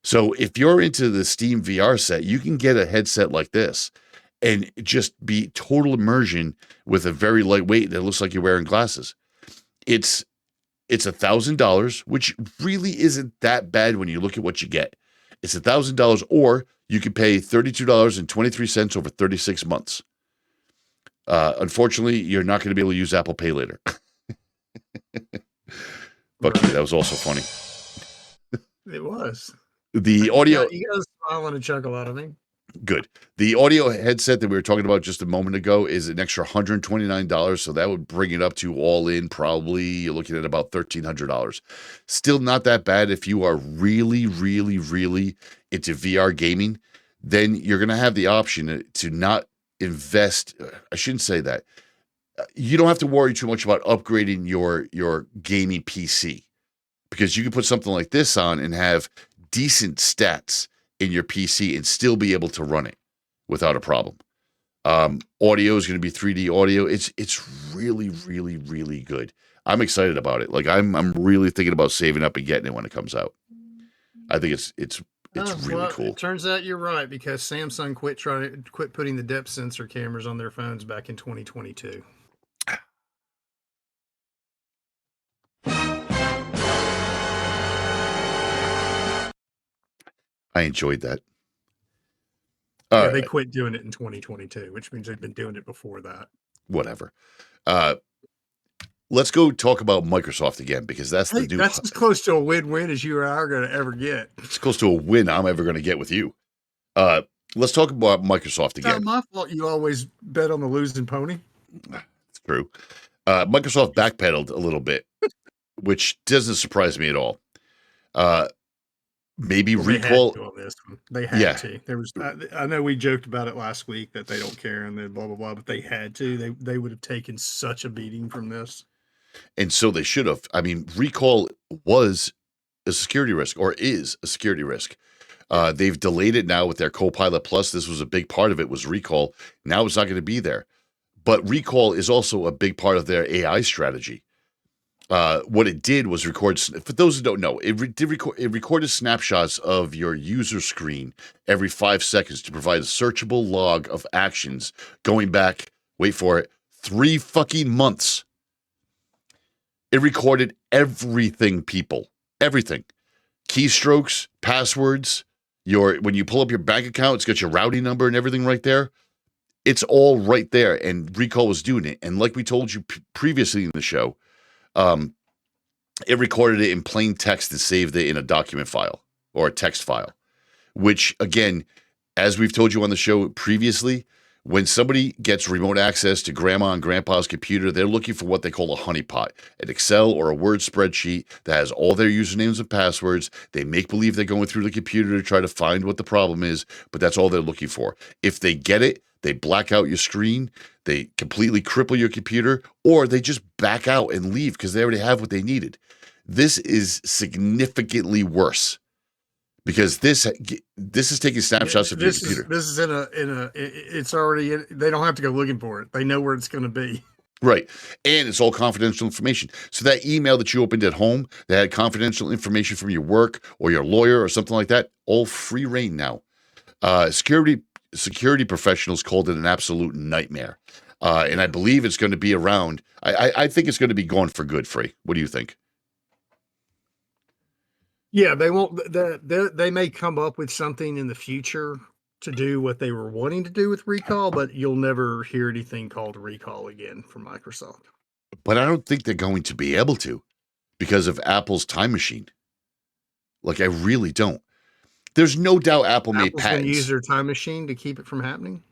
So if you're into the Steam VR set, you can get a headset like this and just be total immersion with a very lightweight that looks like you're wearing glasses. It's $1,000, which really isn't that bad when you look at what you get. It's $1,000, or you can pay $32.23 over 36 months. Unfortunately, you're not going to be able to use Apple Pay later. But that was also funny. It was. The audio. You got a smile and a chuckle out of me. Good. The audio headset that we were talking about just a moment ago is an extra $129. So that would bring it up to all in, probably you're looking at about $1,300. Still not that bad. If you are really, really, really into VR gaming, then you're going to have the option to not invest. I shouldn't say that. You don't have to worry too much about upgrading your gaming PC, because you can put something like this on and have decent stats in your PC and still be able to run it without a problem. Audio is going to be 3D audio. It's really, really, really good. I'm excited about it. Like I'm really thinking about saving up and getting it when it comes out. I think it's really cool. It turns out you're right, because Samsung quit putting the depth sensor cameras on their phones back in 2022. I enjoyed that. They quit doing it in 2022, which means they've been doing it before that. Whatever. Let's go talk about Microsoft again, because that's that's as close to a win-win as you are going to ever get. It's close to a win I'm ever going to get with you. Let's talk about Microsoft again. It's not my fault you always bet on the losing pony. It's true. Microsoft backpedaled a little bit, which doesn't surprise me at all. Maybe recall. They had to. There was. I know we joked about it last week that they don't care and they blah blah blah, but they had to. They would have taken such a beating from this, and so they should have. I mean, recall was a security risk, or is a security risk. They've delayed it now with their Copilot Plus. This was a big part of it, was recall. Now it's not going to be there, but recall is also a big part of their AI strategy. What it did was record, for those who don't know, it recorded snapshots of your user screen every 5 seconds to provide a searchable log of actions going back, wait for it, 3 fucking months. It recorded everything, people. Everything. Keystrokes, passwords, when you pull up your bank account, it's got your routing number and everything right there. It's all right there, and Recall was doing it. And like we told you previously in the show, it recorded it in plain text and saved it in a document file or a text file, which, again, as we've told you on the show previously, when somebody gets remote access to grandma and grandpa's computer, they're looking for what they call a honeypot, an Excel or a Word spreadsheet that has all their usernames and passwords. They make believe they're going through the computer to try to find what the problem is, but that's all they're looking for. If they get it, they black out your screen, they completely cripple your computer, or they just back out and leave because they already have what they needed. This is significantly worse. Because this is taking snapshots of your computer. This is it's already they don't have to go looking for it. They know where it's going to be. Right. And it's all confidential information. So that email that you opened at home that had confidential information from your work or your lawyer or something like that, all free reign now. Security professionals called it an absolute nightmare. And I believe it's going to be around. I think it's going to be gone for good, Free. What do you think? Yeah, they won't. They may come up with something in the future to do what they were wanting to do with recall, but you'll never hear anything called recall again from Microsoft. But I don't think they're going to be able to because of Apple's time machine. Like, I really don't. There's no doubt Apple made Apple's patents. Going to use their time machine to keep it from happening?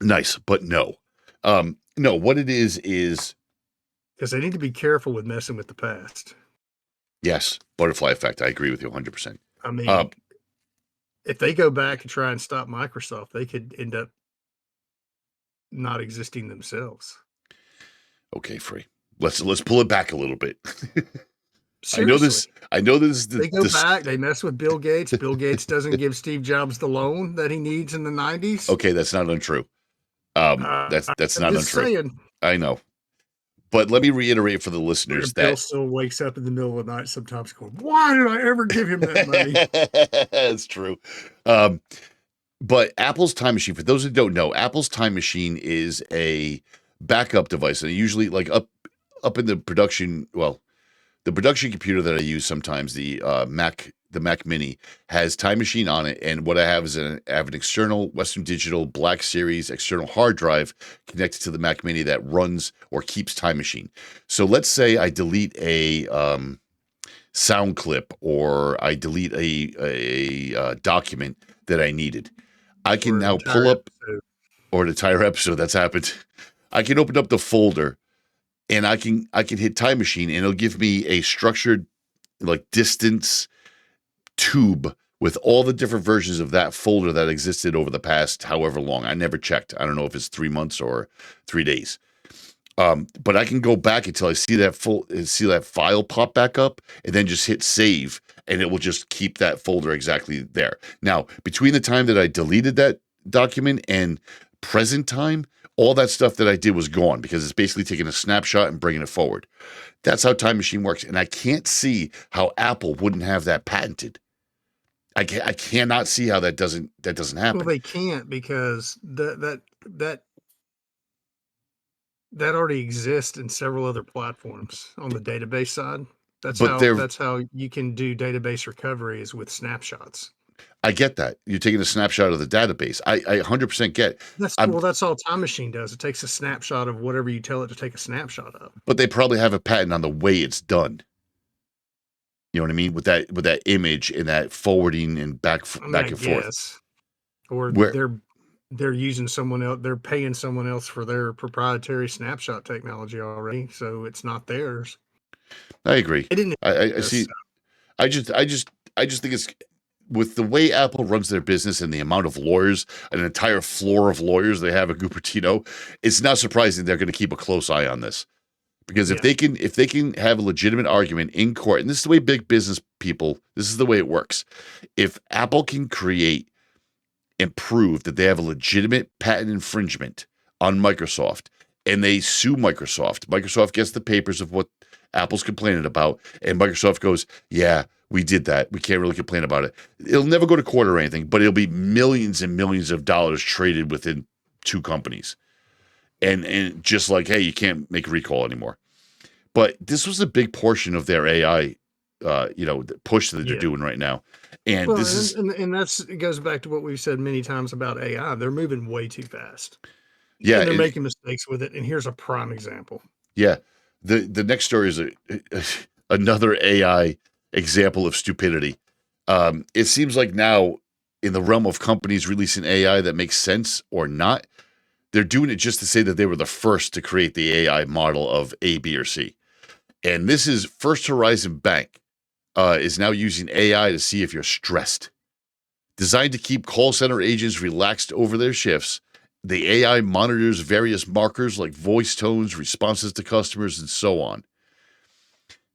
Nice, but no. No, what it is because they need to be careful with messing with the past. Yes, butterfly effect. I agree with you 100%. I mean, if they go back and try and stop Microsoft, they could end up not existing themselves. Okay, Free. Let's pull it back a little bit. Seriously. I know this. They go back. They mess with Bill Gates. Bill Gates doesn't give Steve Jobs the loan that he needs in the 90s. Okay, that's not untrue. That's not untrue. Saying. I know. But let me reiterate for the listeners Bill that still wakes up in the middle of the night sometimes going, why did I ever give him that money? That's true. But Apple's time machine, for those who don't know, Apple's time machine is a backup device. And usually like up in the production, the production computer that I use sometimes, the Mac Mini, has Time Machine on it, and what I have is I have an external Western Digital Black Series external hard drive connected to the Mac Mini that runs or keeps Time Machine. So let's say I delete a sound clip or I delete a document that I needed. I can now pull up, or an entire episode that's happened. I can open up the folder, and I can hit Time Machine, and it'll give me a structured like distance tube with all the different versions of that folder that existed over the past however long. I never checked. I don't know if it's 3 months or 3 days. But I can go back until I see that file pop back up, and then just hit save, and it will just keep that folder exactly there. Now, between the time that I deleted that document and present time, all that stuff that I did was gone because it's basically taking a snapshot and bringing it forward. That's how Time Machine works, and I can't see how Apple wouldn't have that patented. I cannot see how that doesn't happen. Well, they can't because that already exists in several other platforms on the database side. That's how you can do database recovery is with snapshots. I get that. You're taking a snapshot of the database. I 100% get. That's all Time Machine does. It takes a snapshot of whatever you tell it to take a snapshot of. But they probably have a patent on the way it's done. You know what I mean? With that image and that forwarding and back and forth. Or they're using someone else. They're paying someone else for their proprietary snapshot technology already, so it's not theirs. I agree. I see. I just think it's with the way Apple runs their business and the amount of lawyers, an entire floor of lawyers they have at Cupertino, it's not surprising they're going to keep a close eye on this. Because if they can have a legitimate argument in court, and this is the way big business people, this is the way it works. If Apple can create and prove that they have a legitimate patent infringement on Microsoft, and they sue Microsoft gets the papers of what Apple's complaining about, and Microsoft goes, yeah, we did that. We can't really complain about it. It'll never go to court or anything, but it'll be millions and millions of dollars traded within two companies. And just like, hey, you can't make recall anymore. But this was a big portion of their AI, push that they're doing right now. And it goes back to what we've said many times about AI. They're moving way too fast. Yeah. And they're making mistakes with it. And here's a prime example. Yeah. The next story is another AI example of stupidity. It seems like now, in the realm of companies releasing AI that makes sense or not, they're doing it just to say that they were the first to create the AI model of A, B, or C. And this is First Horizon Bank is now using AI to see if you're stressed. Designed to keep call center agents relaxed over their shifts, the AI monitors various markers like voice tones, responses to customers, and so on.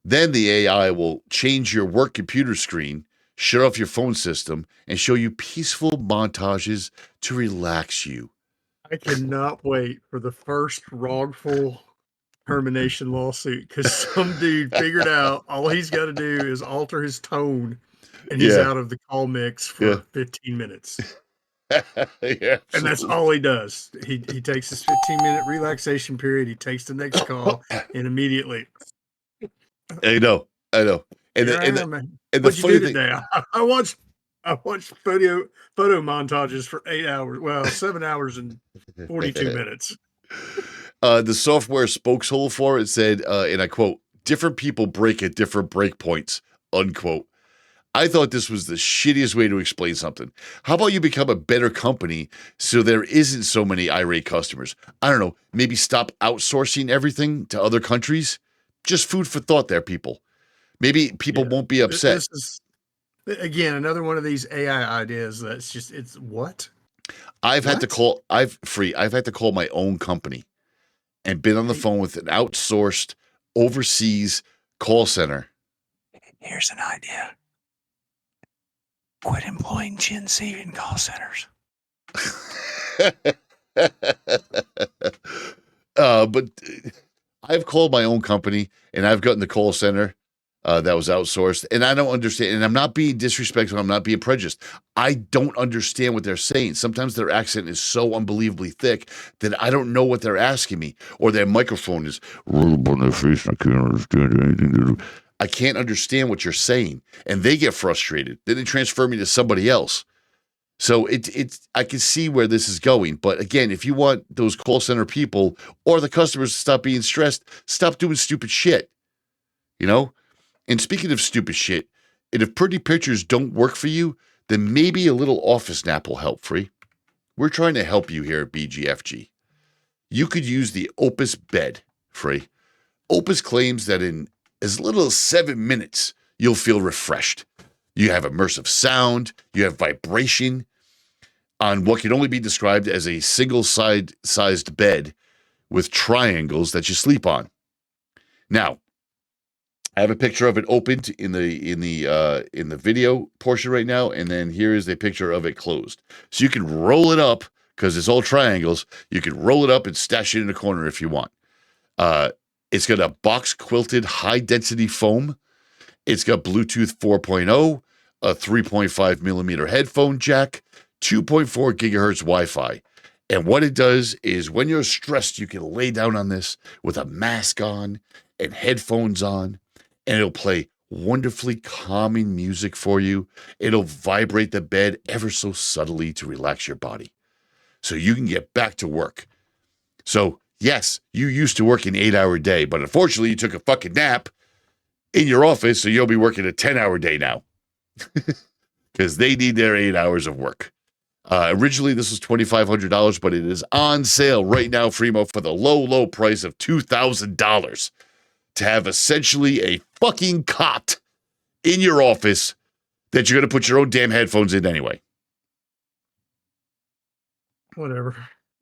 Then the AI will change your work computer screen, shut off your phone system, and show you peaceful montages to relax you. I cannot wait for the first wrongful termination lawsuit because some dude figured out all he's got to do is alter his tone and he's out of the call mix for 15 minutes. Yeah, and that's all he does. He takes his 15-minute relaxation period. He takes the next call and immediately. I know. And the funny thing, today? I watched photo montages for 8 hours. Well, 7 hours and 42 minutes. The software spokeshole for it said, and I quote, "Different people break at different breakpoints," unquote. I thought this was the shittiest way to explain something. How about you become a better company so there isn't so many irate customers? I don't know, maybe stop outsourcing everything to other countries? Just food for thought there, people. Maybe people won't be upset. This is, again, another one of these AI ideas that's just, it's what? I've had to call my own company and been on the phone with an outsourced overseas call center. Here's an idea. Quit employing Gen Z in call centers. But I've called my own company and I've gotten the call center that was outsourced, and I don't understand. And I'm not being disrespectful. I'm not being prejudiced. I don't understand what they're saying. Sometimes their accent is so unbelievably thick that I don't know what they're asking me, or their microphone is right up on their face and I can't understand anything. I can't understand what you're saying, and they get frustrated. Then they transfer me to somebody else. So I can see where this is going. But again, if you want those call center people or the customers to stop being stressed, stop doing stupid shit. You know? And speaking of stupid shit, and if pretty pictures don't work for you, then maybe a little office nap will help, Free. We're trying to help you here at BGFG. You could use the Opus Bed, Free. Opus claims that in as little as 7 minutes, you'll feel refreshed. You have immersive sound, you have vibration on what can only be described as a single-sized bed with triangles that you sleep on. Now, I have a picture of it opened in the video portion right now, and then here is a picture of it closed. So you can roll it up because it's all triangles. You can roll it up and stash it in a corner if you want. It's got a box quilted high density foam. It's got Bluetooth 4.0, a 3.5 millimeter headphone jack, 2.4 gigahertz Wi-Fi. And what it does is when you're stressed, you can lay down on this with a mask on and headphones on, and it'll play wonderfully calming music for you. It'll vibrate the bed ever so subtly to relax your body so you can get back to work. So, yes, you used to work an 8-hour day, but unfortunately you took a fucking nap in your office, so you'll be working a 10-hour day now because they need their 8 hours of work. Originally, this was $2,500, but it is on sale right now, Fremo, for the low, low price of $2,000 to have essentially a fucking cot in your office that you're going to put your own damn headphones in anyway. Whatever.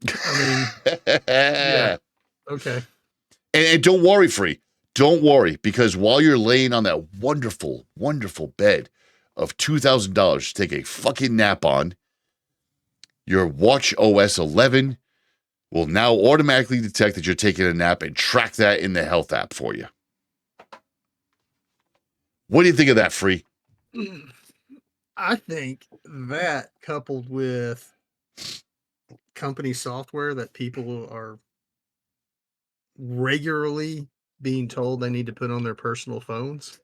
I mean, yeah. Okay. And don't worry, Free. Don't worry, because while you're laying on that wonderful, wonderful bed of $2,000 to take a fucking nap on, your Watch OS 11 will now automatically detect that you're taking a nap and track that in the health app for you. What do you think of that, Free? I think that coupled with company software that people are regularly being told they need to put on their personal phones.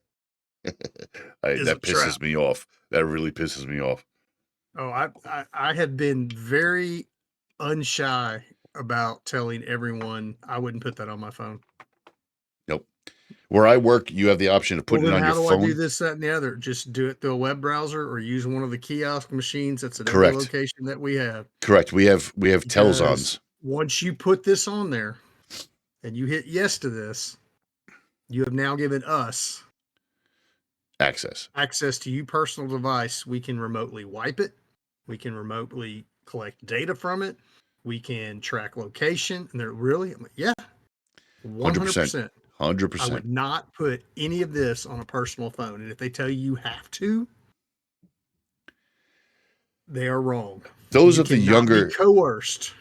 That pisses me off. That really pisses me off. Oh, I have been very unshy about telling everyone I wouldn't put that on my phone. Nope. Where I work, you have the option of putting it on your phone. How do I do this, that, and the other? Just do it through a web browser or use one of the kiosk machines that's at every location that we have. Correct. We have Telzons. Once you put this on there and you hit yes to this, you have now given us access to your personal device. We can remotely wipe it. We can remotely collect data from it. We can track location. And they're really, yeah, 100%. 100%. I would not put any of this on a personal phone. And if they tell you have to, they are wrong. Those of the younger coerced.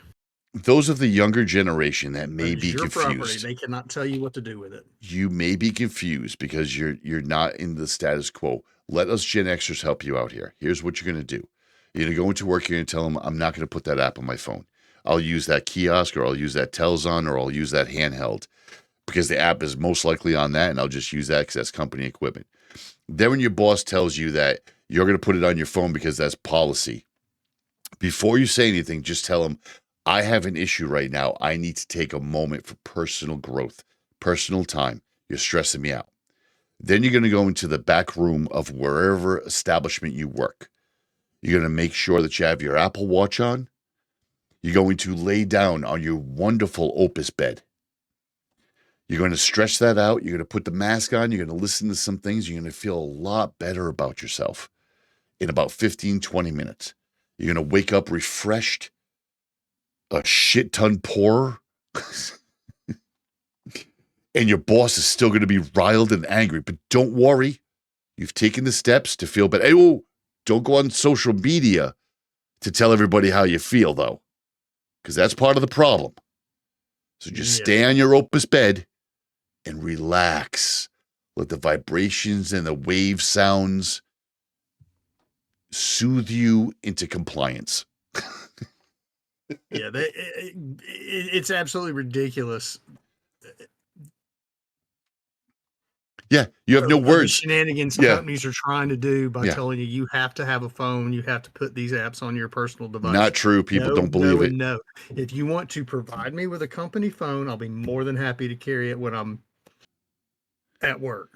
Those of the younger generation that may be confused. Property. They cannot tell you what to do with it. You may be confused because you're not in the status quo. Let us Gen Xers help you out here. Here's what you're going to do. You're going to go into work here and tell them, I'm not going to put that app on my phone. I'll use that kiosk, or I'll use that Telzon, or I'll use that handheld, because the app is most likely on that, and I'll just use that because that's company equipment. Then when your boss tells you that you're going to put it on your phone because that's policy, before you say anything, just tell them, I have an issue right now. I need to take a moment for personal growth, personal time. You're stressing me out. Then you're going to go into the back room of wherever establishment you work. You're going to make sure that you have your Apple Watch on. You're going to lay down on your wonderful Opus Bed. You're going to stretch that out. You're going to put the mask on. You're going to listen to some things. You're going to feel a lot better about yourself in about 15, 20 minutes. You're going to wake up refreshed, a shit ton poorer, and your boss is still going to be riled and angry. But don't worry. You've taken the steps to feel better. Hey, whoa, don't go on social media to tell everybody how you feel, though, because that's part of the problem. So just stay on your Opus Bed and relax. Let the vibrations and the wave sounds soothe you into compliance. Yeah, it's absolutely ridiculous. Yeah, you have no words. Shenanigans companies are trying to do by telling you have to have a phone, you have to put these apps on your personal device. Not true. People don't believe it. No. If you want to provide me with a company phone, I'll be more than happy to carry it when I'm at work.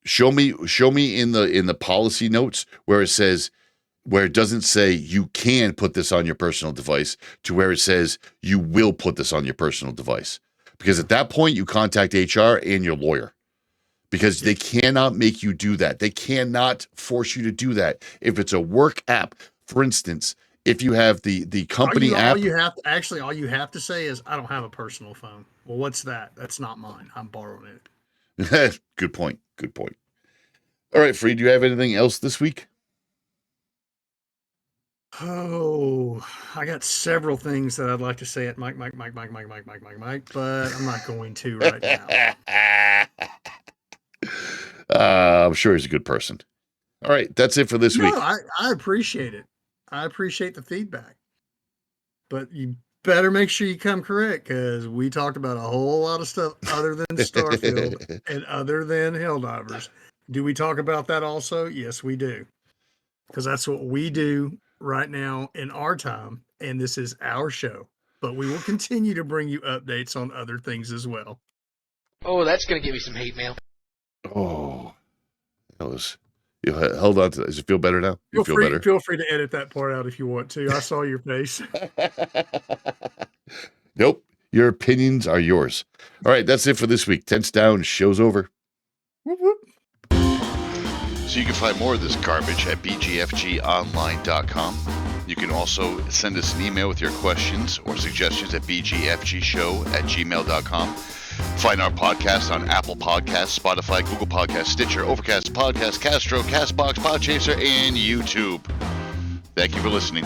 Show me in the policy notes where it doesn't say you can put this on your personal device to where it says you will put this on your personal device. Because at that point, you contact HR and your lawyer. Because they cannot make you do that. They cannot force you to do that. If it's a work app, for instance, if you have the company app. All you have to say is, I don't have a personal phone. Well, what's that? That's not mine. I'm borrowing it. Good point. All right, Free, do you have anything else this week? Oh, I got several things that I'd like to say at Mike, but I'm not going to right now. I'm sure he's a good person. All right, that's it for this week. I appreciate it. I appreciate the feedback. But you better make sure you come correct, because we talked about a whole lot of stuff other than Starfield and other than Helldivers. Do we talk about that also? Yes, we do. Because that's what we do right now in our time, and this is our show. But we will continue to bring you updates on other things as well. Oh, that's going to give me some hate mail. Oh, that was. You held on to that. Does it feel better now? You feel better? Feel free to edit that part out if you want to. I saw your face. Nope. Your opinions are yours. All right, that's it for this week. Tents down. Show's over. Whoop, whoop. So you can find more of this garbage at bgfgonline.com. You can also send us an email with your questions or suggestions at bgfgshow@gmail.com. Find our podcast on Apple Podcasts, Spotify, Google Podcasts, Stitcher, Overcast, Podcast, Castro, Castbox, Podchaser, and YouTube. Thank you for listening.